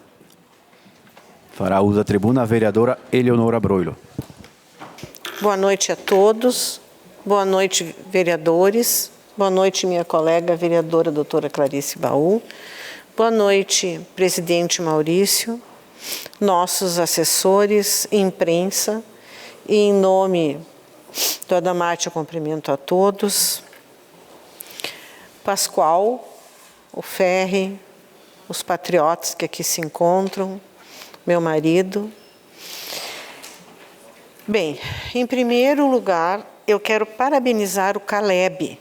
Fará uso da tribuna a vereadora Eleonora Broilo. Boa noite a todos. Boa noite, vereadores. Boa noite, minha colega vereadora doutora Clarice Baú. Boa noite, presidente Maurício, nossos assessores, imprensa. E em nome do Adamarte, eu cumprimento a todos. Pascoal, o Ferri, os patriotas que aqui se encontram, meu marido. Bem, em primeiro lugar, eu quero parabenizar o Caleb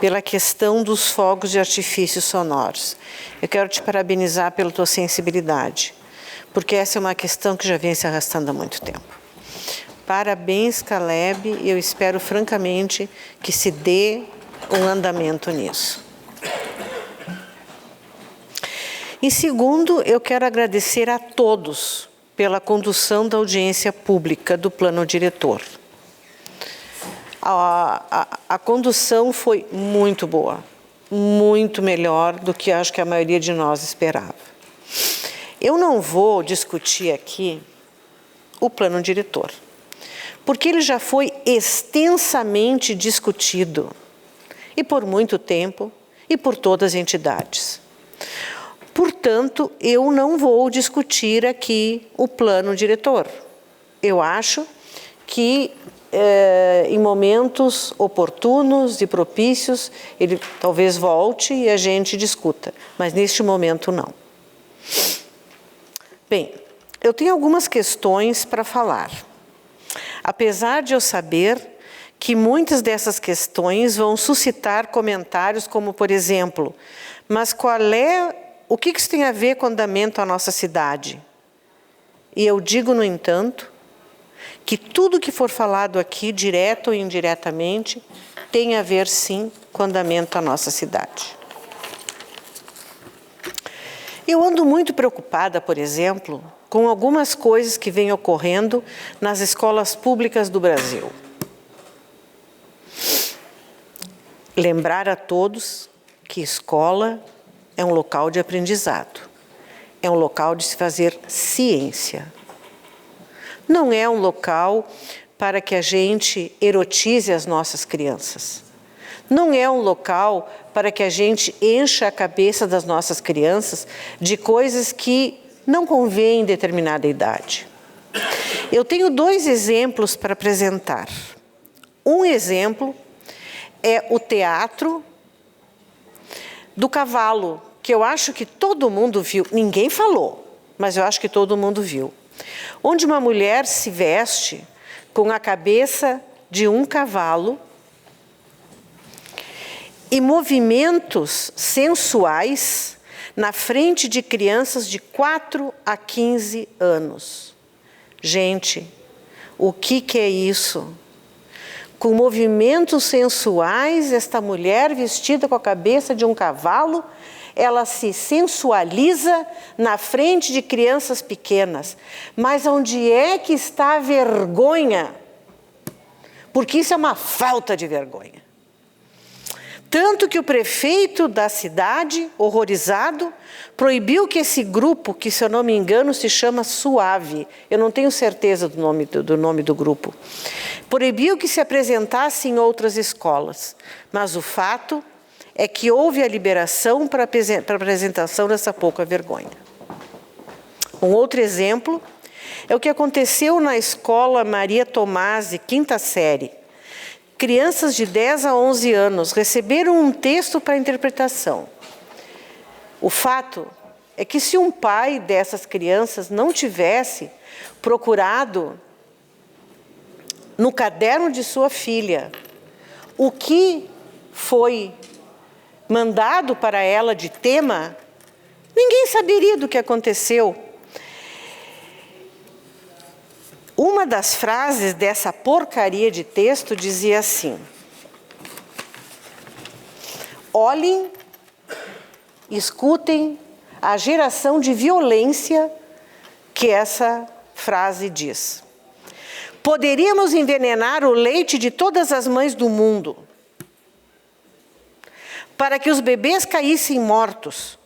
pela questão dos fogos de artifícios sonoros. Eu quero te parabenizar pela tua sensibilidade, porque essa é uma questão que já vem se arrastando há muito tempo. Parabéns, Caleb, e eu espero francamente que se dê um andamento nisso. Em segundo, eu quero agradecer a todos pela condução da audiência pública do plano diretor. A condução foi muito boa, muito melhor do que acho que a maioria de nós esperava. Eu não vou discutir aqui o plano diretor, porque ele já foi extensamente discutido, e por muito tempo, e por todas as entidades. Portanto, eu não vou discutir aqui o plano diretor. Eu acho que em momentos oportunos e propícios, ele talvez volte e a gente discuta, mas neste momento não. Bem, eu tenho algumas questões para falar. Apesar de eu saber que muitas dessas questões vão suscitar comentários como, por exemplo, mas o que isso tem a ver com o andamento da nossa cidade? E eu digo, no entanto, que tudo que for falado aqui, direto ou indiretamente, tem a ver, sim, com o andamento da nossa cidade. Eu ando muito preocupada, por exemplo, com algumas coisas que vêm ocorrendo nas escolas públicas do Brasil. Lembrar a todos que escola é um local de aprendizado, é um local de se fazer ciência. Não é um local para que a gente erotize as nossas crianças. Não é um local para que a gente encha a cabeça das nossas crianças de coisas que não convêm em determinada idade. Eu tenho 2 exemplos para apresentar. Um exemplo é o teatro do cavalo, que eu acho que todo mundo viu. Ninguém falou, mas eu acho que todo mundo viu. Onde uma mulher se veste com a cabeça de um cavalo e movimentos sensuais na frente de crianças de 4 a 15 anos. Gente, o que é isso? Com movimentos sensuais, esta mulher vestida com a cabeça de um cavalo, ela se sensualiza na frente de crianças pequenas. Mas onde é que está a vergonha? Porque isso é uma falta de vergonha. Tanto que o prefeito da cidade, horrorizado, proibiu que esse grupo, que se eu não me engano se chama Suave, eu não tenho certeza do nome do grupo, proibiu que se apresentasse em outras escolas. Mas o fato é que houve a liberação para a apresentação dessa pouca vergonha. Um outro exemplo é o que aconteceu na escola Maria Tomasi, 5ª série. Crianças de 10 a 11 anos receberam um texto para interpretação. O fato é que se um pai dessas crianças não tivesse procurado no caderno de sua filha o que foi mandado para ela de tema, ninguém saberia do que aconteceu. Uma das frases dessa porcaria de texto dizia assim: olhem, escutem a geração de violência que essa frase diz. Poderíamos envenenar o leite de todas as mães do mundo, para que os bebês caíssem mortos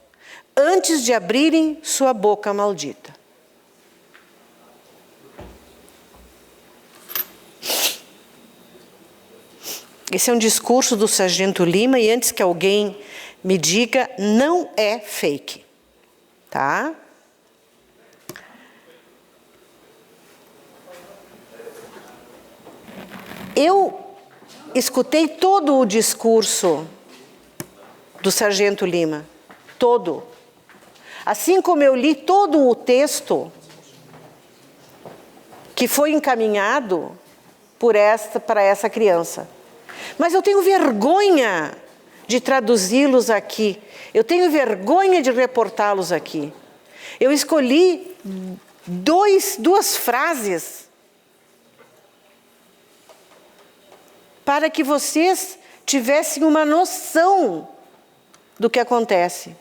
antes de abrirem sua boca maldita. Esse é um discurso do Sargento Lima, e antes que alguém me diga, não é fake, tá? Eu escutei todo o discurso do Sargento Lima, todo. Assim como eu li todo o texto que foi encaminhado para essa criança. Mas eu tenho vergonha de traduzi-los aqui. Eu tenho vergonha de reportá-los aqui. Eu escolhi duas frases para que vocês tivessem uma noção do que acontece.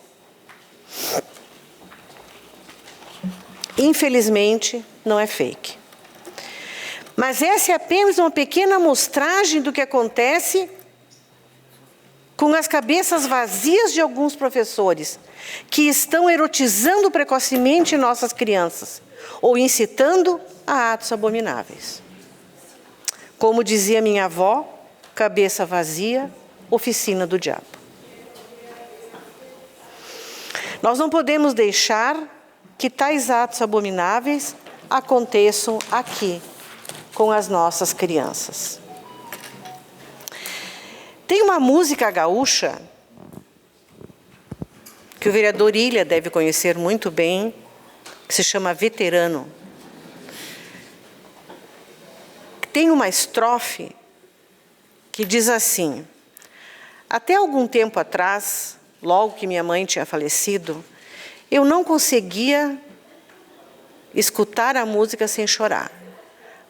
Infelizmente, não é fake. Mas essa é apenas uma pequena amostragem do que acontece com as cabeças vazias de alguns professores que estão erotizando precocemente nossas crianças ou incitando a atos abomináveis. Como dizia minha avó, cabeça vazia, oficina do diabo. Nós não podemos deixar que tais atos abomináveis aconteçam aqui, com as nossas crianças. Tem uma música gaúcha, que o vereador Ilha deve conhecer muito bem, que se chama Veterano. Tem uma estrofe que diz assim: até algum tempo atrás, logo que minha mãe tinha falecido, eu não conseguia escutar a música sem chorar.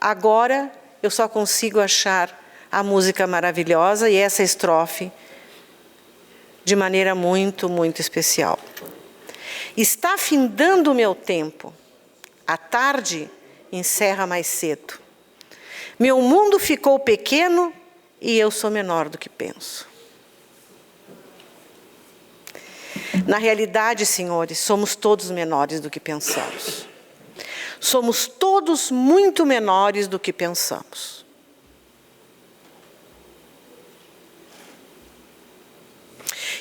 Agora, eu só consigo achar a música maravilhosa e essa estrofe de maneira muito, muito especial. Está findando o meu tempo. A tarde encerra mais cedo. Meu mundo ficou pequeno e eu sou menor do que penso. Na realidade, senhores, somos todos menores do que pensamos. Somos todos muito menores do que pensamos.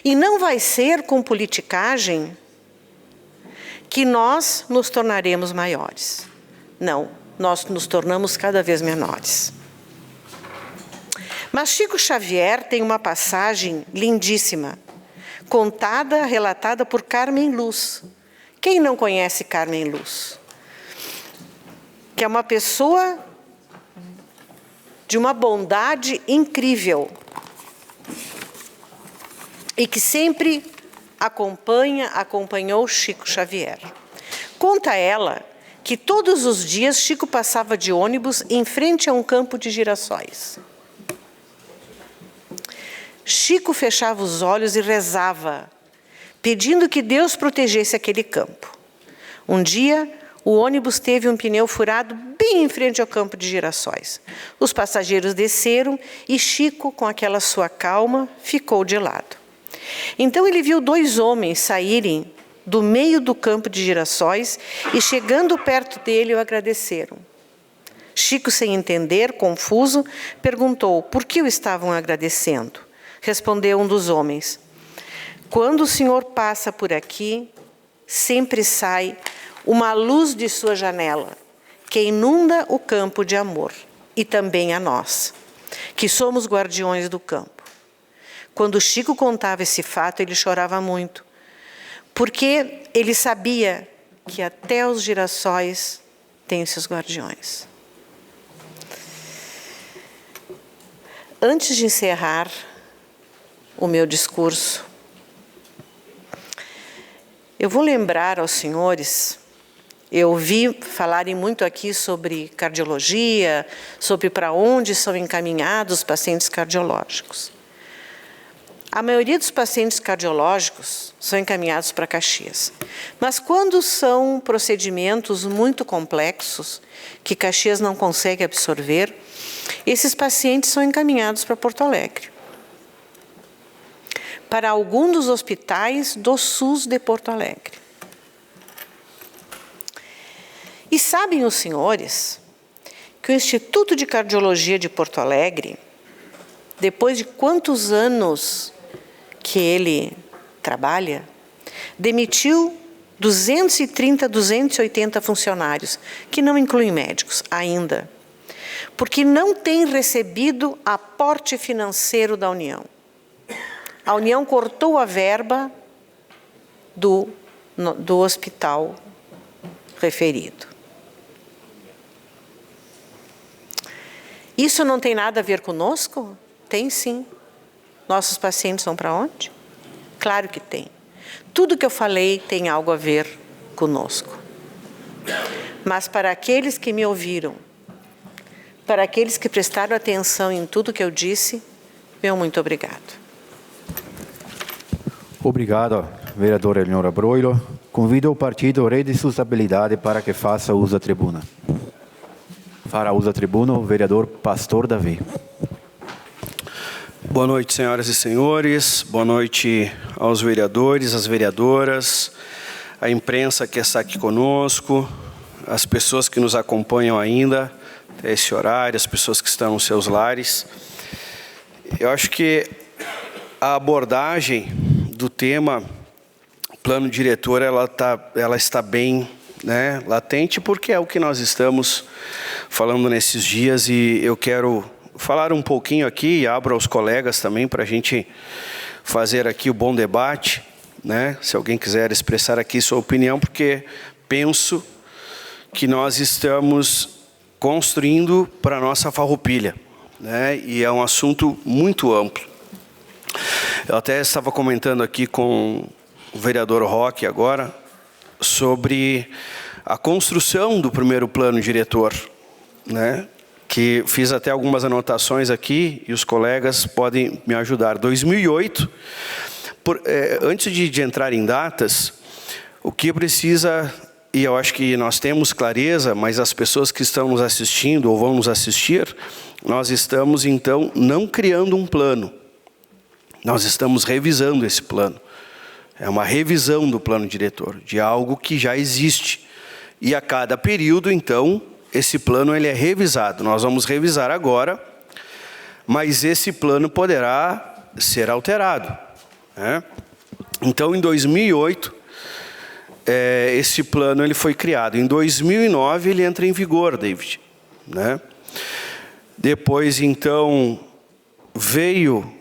E não vai ser com politicagem que nós nos tornaremos maiores. Não, nós nos tornamos cada vez menores. Mas Chico Xavier tem uma passagem lindíssima, contada, relatada por Carmen Luz. Quem não conhece Carmen Luz? Que é uma pessoa de uma bondade incrível e que sempre acompanhou Chico Xavier. Conta ela que todos os dias Chico passava de ônibus em frente a um campo de girassóis. Chico fechava os olhos e rezava, pedindo que Deus protegesse aquele campo. Um dia, o ônibus teve um pneu furado bem em frente ao campo de girassóis. Os passageiros desceram e Chico, com aquela sua calma, ficou de lado. Então ele viu dois homens saírem do meio do campo de girassóis e, chegando perto dele, o agradeceram. Chico, sem entender, confuso, perguntou por que o estavam agradecendo. Respondeu um dos homens: quando o senhor passa por aqui, sempre sai uma luz de sua janela, que inunda o campo de amor, e também a nós, que somos guardiões do campo. Quando Chico contava esse fato, ele chorava muito, porque ele sabia que até os girassóis têm seus guardiões. Antes de encerrar o meu discurso, eu vou lembrar aos senhores. Eu ouvi falarem muito aqui sobre cardiologia, sobre para onde são encaminhados os pacientes cardiológicos. A maioria dos pacientes cardiológicos são encaminhados para Caxias. Mas quando são procedimentos muito complexos, que Caxias não consegue absorver, esses pacientes são encaminhados para Porto Alegre. para algum dos hospitais do SUS de Porto Alegre. E sabem os senhores que o Instituto de Cardiologia de Porto Alegre, depois de quantos anos que ele trabalha, demitiu 230, 280 funcionários, que não incluem médicos ainda, porque não tem recebido aporte financeiro da União. A União cortou a verba do hospital referido. Isso não tem nada a ver conosco? Tem sim. Nossos pacientes vão para onde? Claro que tem. Tudo que eu falei tem algo a ver conosco. Mas para aqueles que me ouviram, para aqueles que prestaram atenção em tudo que eu disse, meu muito obrigado. Obrigado, vereadora Eleonora Broilo. Convido o partido Rede de Sustentabilidade para que faça uso da tribuna. Fará uso da tribuna o vereador Pastor Davi. Boa noite, senhoras e senhores. Boa noite aos vereadores, às vereadoras, à imprensa que está aqui conosco, as pessoas que nos acompanham ainda até esse horário, as pessoas que estão nos seus lares. Eu acho que a abordagem do tema plano diretor, ela está bem, né, latente, porque é o que nós estamos falando nesses dias, e eu quero falar um pouquinho aqui, e abro aos colegas também para a gente fazer aqui o bom debate, né? Se alguém quiser expressar aqui sua opinião, porque penso que nós estamos construindo para a nossa Farroupilha, né? E é um assunto muito amplo. Eu até estava comentando aqui com o vereador Roque agora sobre a construção do primeiro plano diretor, né? Que fiz até algumas anotações aqui e os colegas podem me ajudar. 2008, antes de entrar em datas, o que precisa, e eu acho que nós temos clareza, mas as pessoas que estão nos assistindo ou vão nos assistir, nós estamos então não criando um plano, nós estamos revisando esse plano. É uma revisão do plano diretor, de algo que já existe. E a cada período, então, esse plano ele é revisado. Nós vamos revisar agora, mas esse plano poderá ser alterado, né? Então, em 2008, esse plano ele foi criado. Em 2009, ele entra em vigor, David, né? Depois, então, veio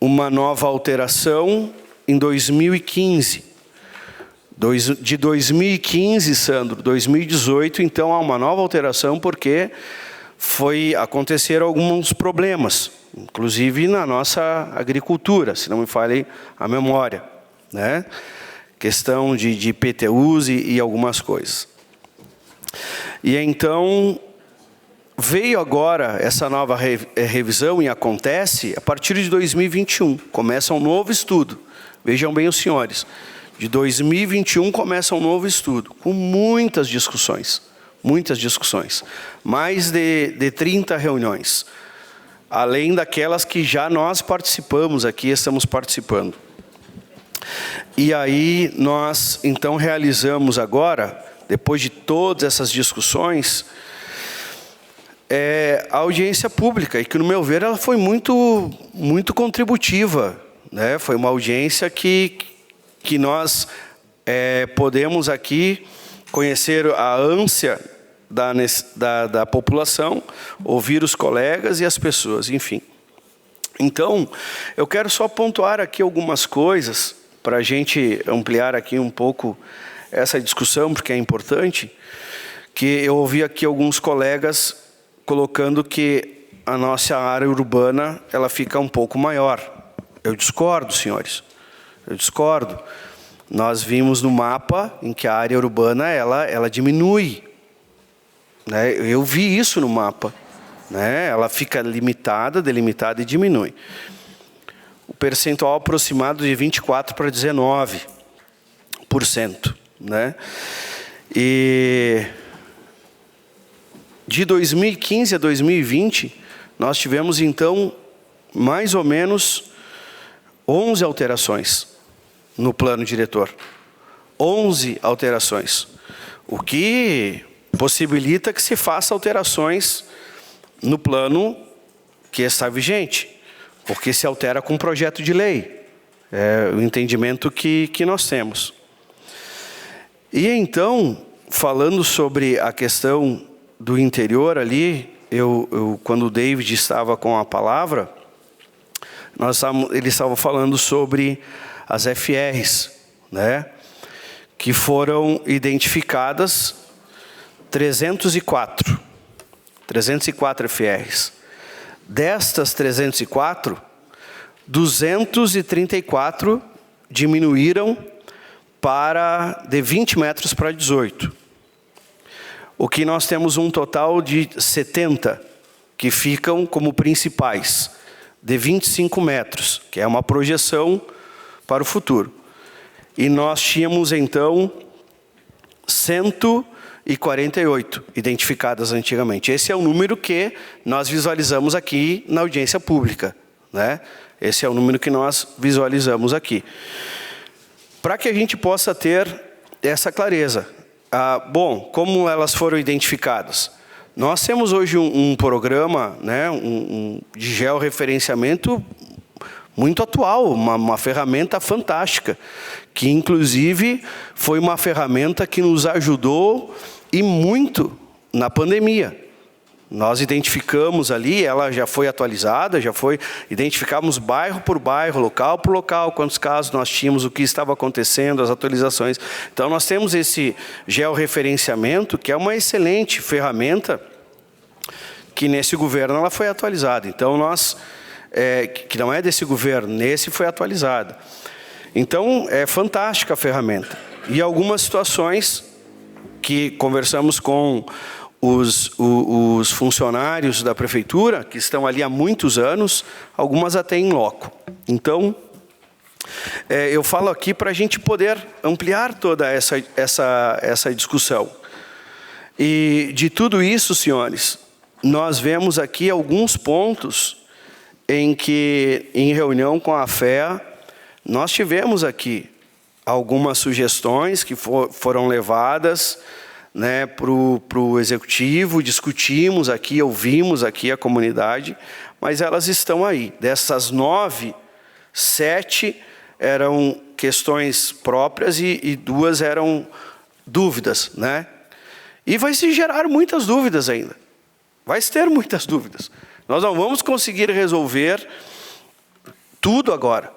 uma nova alteração em 2015. De 2015, Sandro, 2018, então há uma nova alteração porque aconteceram alguns problemas, inclusive na nossa agricultura, se não me falhe a memória, né? Questão de IPTUs e algumas coisas. E então veio agora essa nova revisão e acontece a partir de 2021, começa um novo estudo. Vejam bem os senhores. De 2021 começa um novo estudo, com muitas discussões, mais de 30 reuniões, além daquelas que já nós participamos aqui, estamos participando. E aí nós então realizamos agora, depois de todas essas discussões, a audiência pública, e que no meu ver ela foi muito contributiva, né? Foi uma audiência que nós podemos aqui conhecer a ânsia da população, ouvir os colegas e as pessoas, enfim. Então, eu quero só pontuar aqui algumas coisas para a gente ampliar aqui um pouco essa discussão, porque é importante, que eu ouvi aqui alguns colegas colocando que a nossa área urbana ela fica um pouco maior. Eu discordo, senhores. Eu discordo. Nós vimos no mapa em que a área urbana ela diminui, né? Eu vi isso no mapa, né? Ela fica limitada, delimitada e diminui. O percentual aproximado de 24% para 19%, né? E de 2015 a 2020 nós tivemos então mais ou menos 11 alterações no plano diretor. 11 alterações. O que possibilita que se faça alterações no plano que está vigente, porque se altera com um projeto de lei. É o entendimento que nós temos. E então, falando sobre a questão do interior ali, quando o David estava com a palavra, ele estava falando sobre as FRs, né, que foram identificadas 304 FRs. Destas 304, 234 diminuíram de 20 metros para 18. O que nós temos um total de 70 que ficam como principais, de 25 metros, que é uma projeção para o futuro. E nós tínhamos, então, 148 identificadas antigamente. Esse é o número que nós visualizamos aqui na audiência pública, né? Esse é o número que nós visualizamos aqui. Para que a gente possa ter essa clareza. Bom, como elas foram identificadas? Nós temos hoje um programa, né, de georreferenciamento muito atual, uma ferramenta fantástica, que inclusive foi uma ferramenta que nos ajudou e muito na pandemia. Nós identificamos ali, ela já foi atualizada, identificamos bairro por bairro, local por local, quantos casos nós tínhamos, o que estava acontecendo, as atualizações. Então nós temos esse georreferenciamento, que é uma excelente ferramenta, que nesse governo ela foi atualizada. Então que não é desse governo, nesse foi atualizada. Então é fantástica a ferramenta. E algumas situações que conversamos com os funcionários da prefeitura, que estão ali há muitos anos, algumas até em loco. Então, eu falo aqui para a gente poder ampliar toda essa discussão. E de tudo isso, senhores, nós vemos aqui alguns pontos em que, em reunião com a FEA, nós tivemos aqui algumas sugestões que foram levadas, né, para o executivo, discutimos aqui, ouvimos aqui a comunidade, mas elas estão aí. Dessas 9, 7 eram questões próprias e 2 eram dúvidas, né? E vai se gerar muitas dúvidas ainda. Vai se ter muitas dúvidas. Nós não vamos conseguir resolver tudo agora.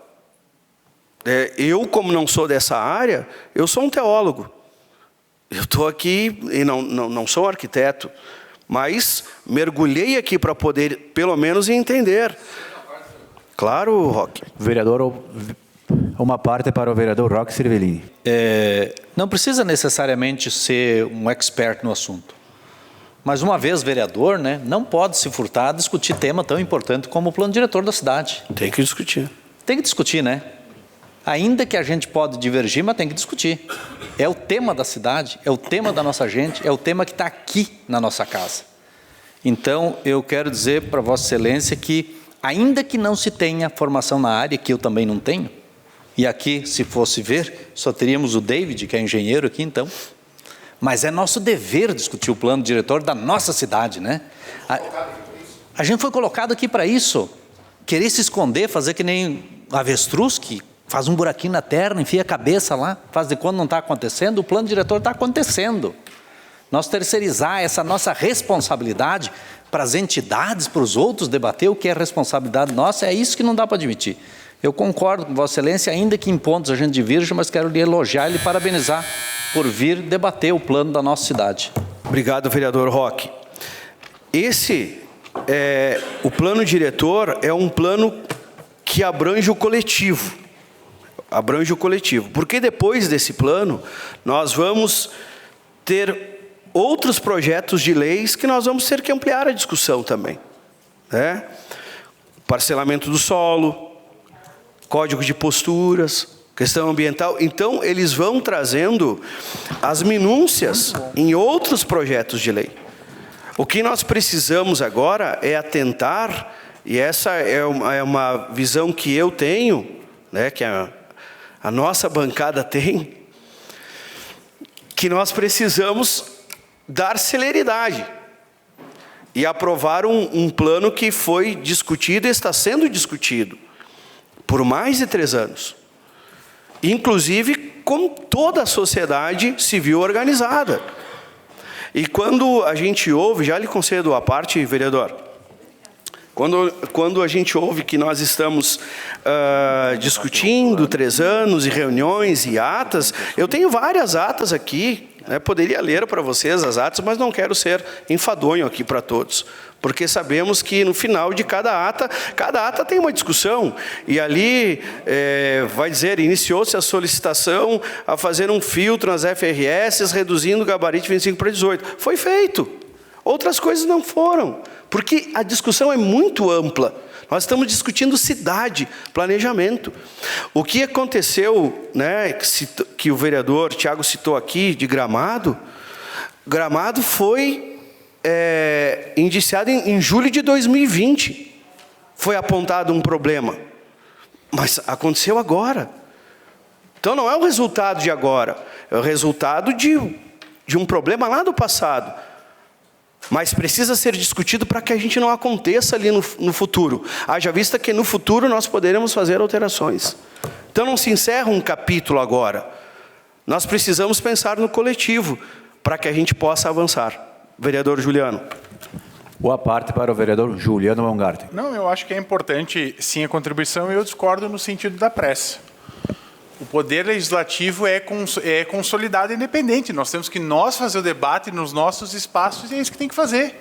Eu, como não sou dessa área, eu sou um teólogo. Eu estou aqui e não sou arquiteto, mas mergulhei aqui para poder, pelo menos, entender. Claro, Roque. Vereador, uma parte para o vereador Roque Cervellini. Não precisa necessariamente ser um expert no assunto. Mas uma vez vereador, né, não pode se furtar a discutir tema tão importante como o plano diretor da cidade. Tem que discutir. Tem que discutir, né? Ainda que a gente pode divergir, mas tem que discutir. É o tema da cidade, é o tema da nossa gente, é o tema que está aqui na nossa casa. Então, eu quero dizer para Vossa Excelência que, ainda que não se tenha formação na área, que eu também não tenho, e aqui, se fosse ver, só teríamos o David, que é engenheiro aqui, então, mas é nosso dever discutir o plano diretor da nossa cidade, né? A gente foi colocado aqui para isso. Querer se esconder, fazer que nem avestruz, que faz um buraquinho na terra, enfia a cabeça lá, faz de conta não está acontecendo, o plano diretor está acontecendo. Nós terceirizar essa nossa responsabilidade para as entidades, para os outros debater o que é responsabilidade nossa, é isso que não dá para admitir. Eu concordo com Vossa Excelência, ainda que em pontos a gente diverja, mas quero lhe elogiar e lhe parabenizar por vir debater o plano da nossa cidade. Obrigado, vereador Roque. O plano diretor é um plano que abrange o coletivo. Abrange o coletivo. Porque depois desse plano, nós vamos ter outros projetos de leis que nós vamos ter que ampliar a discussão também, né? Parcelamento do solo, código de posturas, questão ambiental. Então, eles vão trazendo as minúcias em outros projetos de lei. O que nós precisamos agora é atentar, e essa é uma visão que eu tenho, né, que a nossa bancada tem, que nós precisamos dar celeridade e aprovar um plano que foi discutido e está sendo discutido por mais de 3 anos. Inclusive com toda a sociedade civil organizada. E quando a gente ouve, já lhe concedo a parte, vereador, quando a gente ouve que nós estamos discutindo 3 anos e reuniões e atas, eu tenho várias atas aqui, né, poderia ler para vocês as atas, mas não quero ser enfadonho aqui para todos, porque sabemos que no final de cada ata tem uma discussão, e ali vai dizer, iniciou-se a solicitação a fazer um filtro nas FRS, reduzindo o gabarito de 25 para 18. Foi feito. Outras coisas não foram, porque a discussão é muito ampla. Nós estamos discutindo cidade, planejamento. O que aconteceu, né, que o vereador Tiago citou aqui, de Gramado, Gramado foi indiciado em julho de 2020. Foi apontado um problema, mas aconteceu agora. Então não é o resultado de agora, é o resultado de um problema lá do passado. Mas precisa ser discutido para que a gente não aconteça ali no futuro. Haja vista que no futuro nós poderemos fazer alterações. Então não se encerra um capítulo agora. Nós precisamos pensar no coletivo para que a gente possa avançar. Vereador Juliano. Boa parte para o vereador Juliano Baumgarten. Não, eu acho que é importante sim a contribuição, e eu discordo no sentido da pressa. O poder legislativo é consolidado e independente. Nós temos que fazer o debate nos nossos espaços, e é isso que tem que fazer.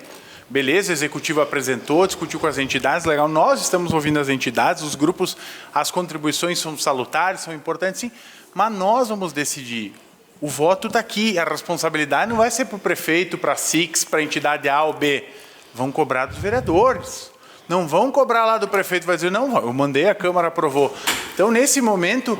Beleza, o executivo apresentou, discutiu com as entidades, legal. Nós estamos ouvindo as entidades, os grupos, as contribuições são salutares, são importantes, sim. Mas nós vamos decidir. O voto está aqui, a responsabilidade não vai ser para o prefeito, para a SIX, para a entidade A ou B. Vão cobrar dos vereadores. Não vão cobrar lá do prefeito, vai dizer, não, eu mandei, a Câmara aprovou. Então, nesse momento,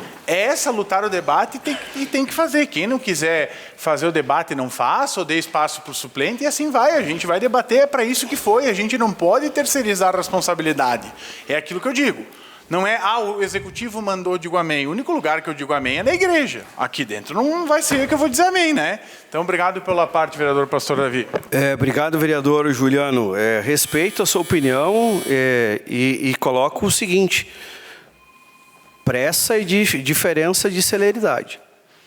lutar o debate e tem que fazer. Quem não quiser fazer o debate, não faça, ou dê espaço para o suplente, e assim vai. A gente vai debater, é para isso que foi. A gente não pode terceirizar a responsabilidade. É aquilo que eu digo. Não é, o executivo mandou, digo amém. O único lugar que eu digo amém é na igreja. Aqui dentro não vai ser que eu vou dizer amém, né? Então, obrigado pela parte, vereador Pastor Davi. Obrigado, vereador Juliano. Respeito a sua opinião e coloco o seguinte: pressa e diferença de celeridade.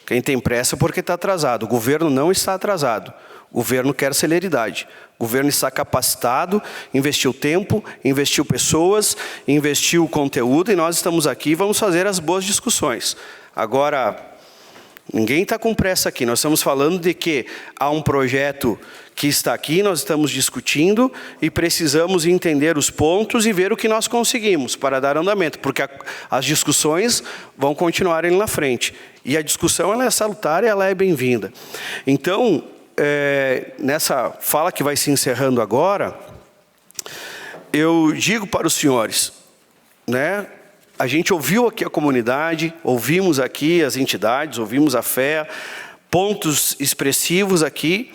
Quem tem pressa porque está atrasado. O governo não está atrasado. O governo quer celeridade. O governo está capacitado, investiu tempo, investiu pessoas, investiu conteúdo, e nós estamos aqui e vamos fazer as boas discussões. Agora, ninguém está com pressa aqui. Nós estamos falando de que há um projeto que está aqui, nós estamos discutindo e precisamos entender os pontos e ver o que nós conseguimos para dar andamento, porque as discussões vão continuar na frente. E a discussão ela é salutar e ela é bem-vinda. Então, nessa fala que vai se encerrando agora, eu digo para os senhores, né, a gente ouviu aqui a comunidade, ouvimos aqui as entidades, ouvimos a fé, pontos expressivos aqui,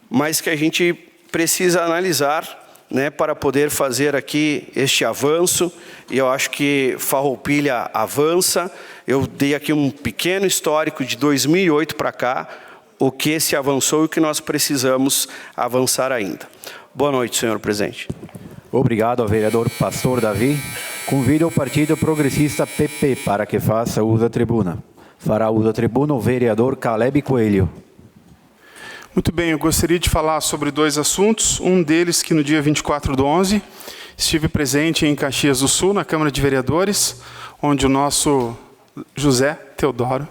mas que a gente precisa analisar, né, para poder fazer aqui este avanço, e eu acho que Farroupilha avança. Eu dei aqui um pequeno histórico de 2008 para cá, o que se avançou e o que nós precisamos avançar ainda. Boa noite, senhor presidente. Obrigado ao vereador Pastor Davi. Convido o Partido Progressista PP para que faça uso da tribuna. Fará uso da tribuna o vereador Caleb Coelho. Muito bem, eu gostaria de falar sobre 2 assuntos. Um deles que no dia 24/11 estive presente em Caxias do Sul, na Câmara de Vereadores, onde o nosso José Teodoro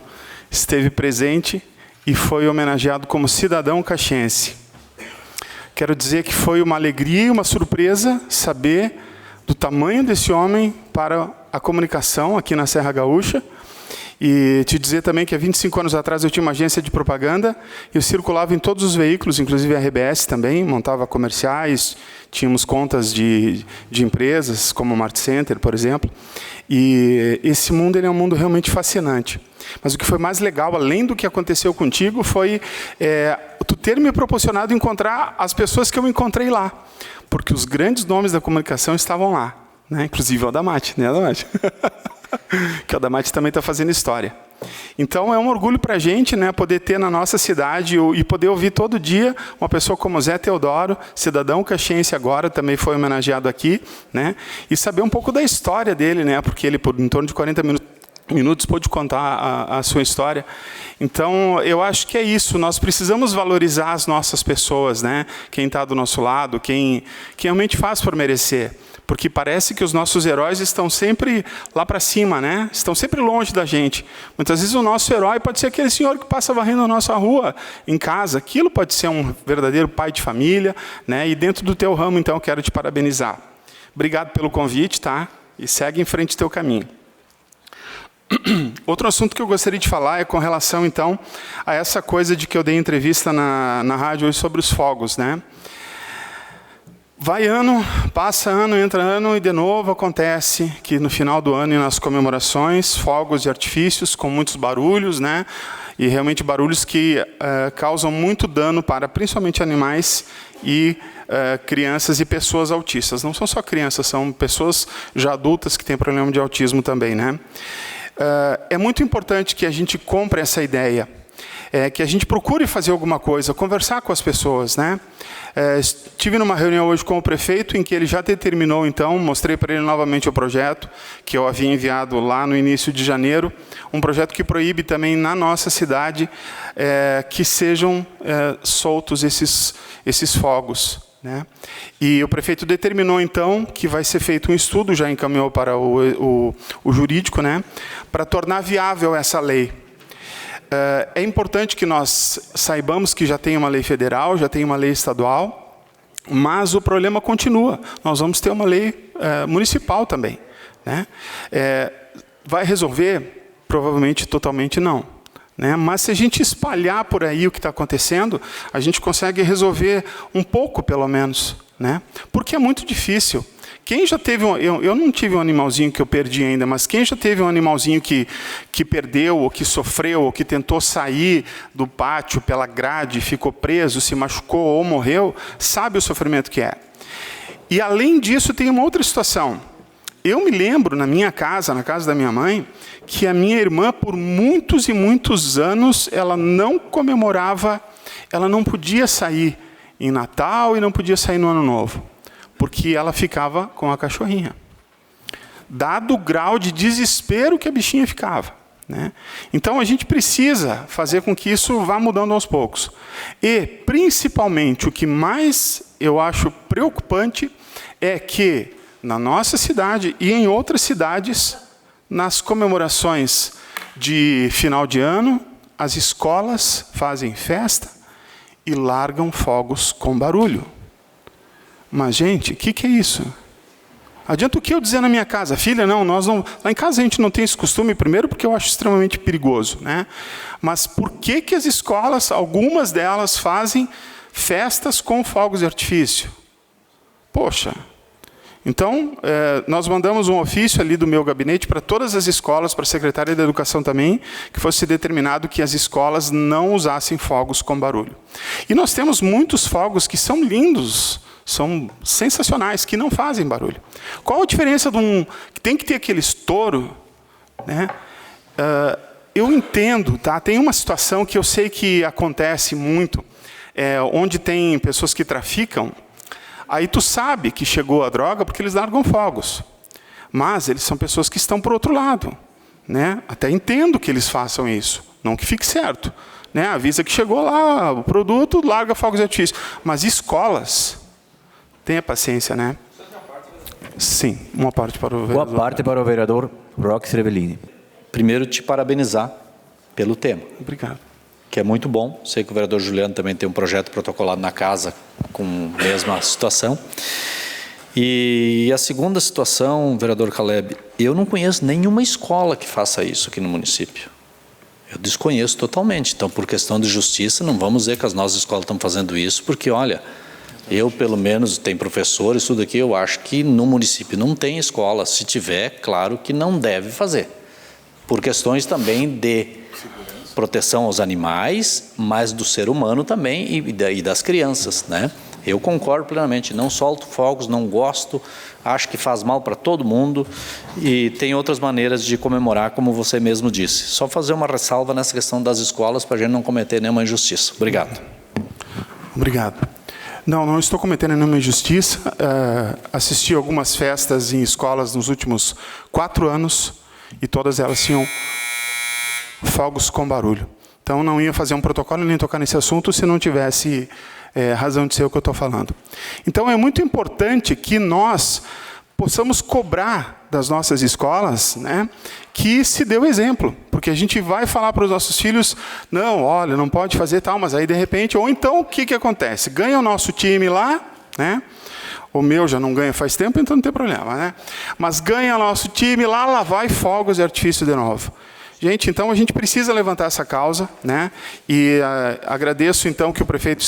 esteve presente e foi homenageado como cidadão caxiense. Quero dizer que foi uma alegria e uma surpresa saber do tamanho desse homem para a comunicação aqui na Serra Gaúcha. E te dizer também que há 25 anos atrás eu tinha uma agência de propaganda, eu circulava em todos os veículos, inclusive a RBS também, montava comerciais, tínhamos contas de empresas, como o Mart Center, por exemplo. E esse mundo ele é um mundo realmente fascinante. Mas o que foi mais legal, além do que aconteceu contigo, foi tu ter me proporcionado encontrar as pessoas que eu encontrei lá. Porque os grandes nomes da comunicação estavam lá, né? Inclusive o Adamate, né, Adamate? que a Damate também está fazendo história. Então, é um orgulho para a gente, né, poder ter na nossa cidade e poder ouvir todo dia uma pessoa como Zé Teodoro, cidadão caxiense agora, também foi homenageado aqui, né, e saber um pouco da história dele, né, porque ele, por em torno de 40 minutos, pôde contar a sua história. Então, eu acho que é isso, nós precisamos valorizar as nossas pessoas, né, quem está do nosso lado, quem realmente faz por merecer. Porque parece que os nossos heróis estão sempre lá para cima, né? Estão sempre longe da gente. Muitas vezes o nosso herói pode ser aquele senhor que passa varrendo a nossa rua, em casa. Aquilo pode ser um verdadeiro pai de família, né? E dentro do teu ramo, então, eu quero te parabenizar. Obrigado pelo convite, tá? E segue em frente o teu caminho. Outro assunto que eu gostaria de falar é com relação, então, a essa coisa de que eu dei entrevista na rádio hoje sobre os fogos, né? Vai ano, passa ano, entra ano e de novo acontece que no final do ano e nas comemorações, fogos de artifícios com muitos barulhos, né? E realmente barulhos que causam muito dano para principalmente animais e crianças e pessoas autistas. Não são só crianças, são pessoas já adultas que têm problema de autismo também, né? É muito importante que a gente compre essa ideia. Que a gente procure fazer alguma coisa, conversar com as pessoas, né? Estive numa reunião hoje com o prefeito em que ele já determinou, então, mostrei para ele novamente o projeto que eu havia enviado lá no início de janeiro, um projeto que proíbe também na nossa cidade que sejam soltos esses fogos, né? E o prefeito determinou, então, que vai ser feito um estudo, já encaminhou para o jurídico, né? Para tornar viável essa lei. É importante que nós saibamos que já tem uma lei federal, já tem uma lei estadual, mas o problema continua. Nós vamos ter uma lei municipal também, né? Vai resolver? Provavelmente totalmente não, né? Mas se a gente espalhar por aí o que está acontecendo, a gente consegue resolver um pouco, pelo menos, né? Porque é muito difícil. Quem já teve eu não tive um animalzinho que eu perdi ainda, mas quem já teve um animalzinho que perdeu, ou que sofreu, ou que tentou sair do pátio pela grade, ficou preso, se machucou ou morreu, sabe o sofrimento que é. E além disso, tem uma outra situação. Eu me lembro, na minha casa, na casa da minha mãe, que a minha irmã, por muitos e muitos anos, ela não comemorava, ela não podia sair em Natal e não podia sair no Ano Novo, porque ela ficava com a cachorrinha. Dado o grau de desespero que a bichinha ficava, né? Então, a gente precisa fazer com que isso vá mudando aos poucos. E, principalmente, o que mais eu acho preocupante é que, na nossa cidade e em outras cidades, nas comemorações de final de ano, as escolas fazem festa e largam fogos com barulho. Mas, gente, o que é isso? Adianta o que eu dizer na minha casa? Filha, não, nós não... Lá em casa a gente não tem esse costume, primeiro porque eu acho extremamente perigoso, né? Mas por que as escolas, algumas delas, fazem festas com fogos de artifício? Poxa... Então, nós mandamos um ofício ali do meu gabinete para todas as escolas, para a Secretaria da Educação também, que fosse determinado que as escolas não usassem fogos com barulho. E nós temos muitos fogos que são lindos, são sensacionais, que não fazem barulho. Qual a diferença de um... Tem que ter aquele estouro, né? Eu entendo, tá? Tem uma situação que eu sei que acontece muito, onde tem pessoas que traficam. Aí tu sabe que chegou a droga porque eles largam fogos. Mas eles são pessoas que estão por outro lado, né? Até entendo que eles façam isso, não que fique certo, né? Avisa que chegou lá o produto, larga fogos de artifício. Mas escolas, tenha paciência, né? Sim, uma parte para o vereador. Boa parte para o vereador Roque Srevellini. Primeiro, te parabenizar pelo tema. Obrigado. Que é muito bom. Sei que o vereador Juliano também tem um projeto protocolado na casa com a mesma situação. E a segunda situação, vereador Caleb, eu não conheço nenhuma escola que faça isso aqui no município. Eu desconheço totalmente. Então, por questão de justiça, não vamos dizer que as nossas escolas estão fazendo isso, porque, olha, eu, pelo menos, tem professores, tudo aqui, eu acho que no município não tem escola. Se tiver, claro que não deve fazer. Por questões também de proteção aos animais, mas do ser humano também e das crianças, né? Eu concordo plenamente, não solto fogos, não gosto, acho que faz mal para todo mundo e tem outras maneiras de comemorar, como você mesmo disse. Só fazer uma ressalva nessa questão das escolas para a gente não cometer nenhuma injustiça. Obrigado. Obrigado. Não estou cometendo nenhuma injustiça. Assisti algumas festas em escolas nos últimos 4 anos e todas elas tinham fogos com barulho. Então, não ia fazer um protocolo nem tocar nesse assunto se não tivesse razão de ser o que eu estou falando. Então, é muito importante que nós possamos cobrar das nossas escolas, né, que se dê o exemplo. Porque a gente vai falar para os nossos filhos, não, olha, não pode fazer tal, mas aí de repente, ou então o que acontece? Ganha o nosso time lá, né? O meu já não ganha faz tempo, então não tem problema, né? Mas ganha o nosso time lá vai fogos de artifício de novo. Gente, então a gente precisa levantar essa causa, né? E agradeço então que o prefeito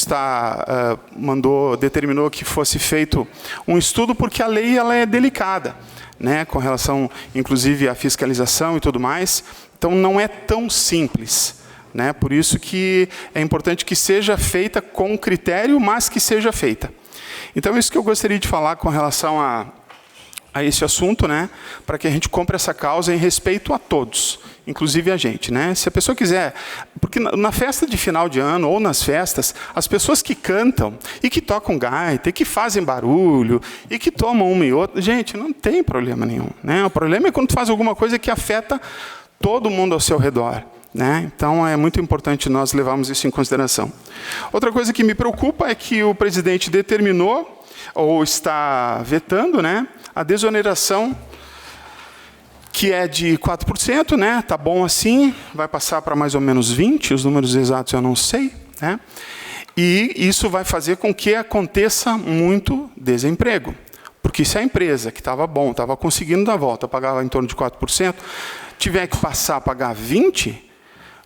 determinou que fosse feito um estudo, porque a lei ela é delicada, né? Com relação, inclusive, à fiscalização e tudo mais. Então não é tão simples, né? Por isso que é importante que seja feita com critério, mas que seja feita. Então é isso que eu gostaria de falar com relação a esse assunto, né? Para que a gente compre essa causa em respeito a todos, inclusive a gente, né? Se a pessoa quiser, porque na festa de final de ano ou nas festas, as pessoas que cantam e que tocam gaita e que fazem barulho e que tomam uma e outra, gente, não tem problema nenhum, né? O problema é quando tu faz alguma coisa que afeta todo mundo ao seu redor, né? Então é muito importante nós levarmos isso em consideração. Outra coisa que me preocupa é que o presidente determinou ou está vetando, né, a desoneração, que é de 4%, né? Tá bom assim, vai passar para mais ou menos 20%, os números exatos eu não sei, né? E isso vai fazer com que aconteça muito desemprego. Porque se a empresa que estava bom, estava conseguindo dar volta, pagava em torno de 4%, tiver que passar a pagar 20%,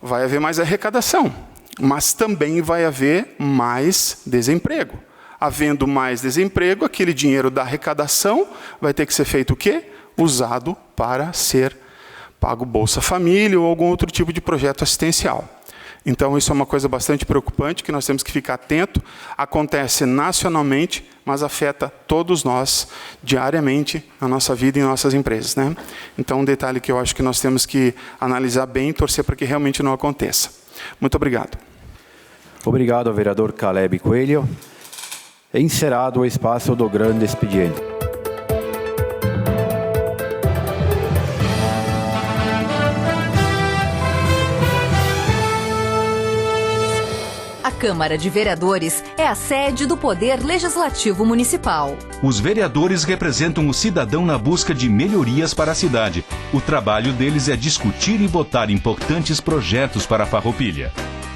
vai haver mais arrecadação, mas também vai haver mais desemprego. Havendo mais desemprego, aquele dinheiro da arrecadação vai ter que ser feito o quê? Usado para ser pago Bolsa Família ou algum outro tipo de projeto assistencial. Então, isso é uma coisa bastante preocupante, que nós temos que ficar atento. Acontece nacionalmente, mas afeta todos nós diariamente na nossa vida e em nossas empresas, né? Então, um detalhe que eu acho que nós temos que analisar bem e torcer para que realmente não aconteça. Muito obrigado. Obrigado, vereador Caleb Coelho. Encerrado o espaço do grande expediente. A Câmara de Vereadores é a sede do Poder Legislativo Municipal. Os vereadores representam o cidadão na busca de melhorias para a cidade. O trabalho deles é discutir e votar importantes projetos para a Farroupilha,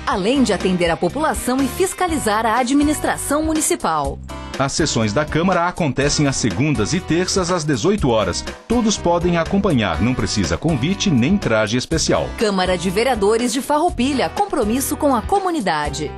além de atender a população e fiscalizar a administração municipal. As sessões da Câmara acontecem às segundas e terças às 18 horas. Todos podem acompanhar, não precisa convite nem traje especial. Câmara de Vereadores de Farroupilha, compromisso com a comunidade.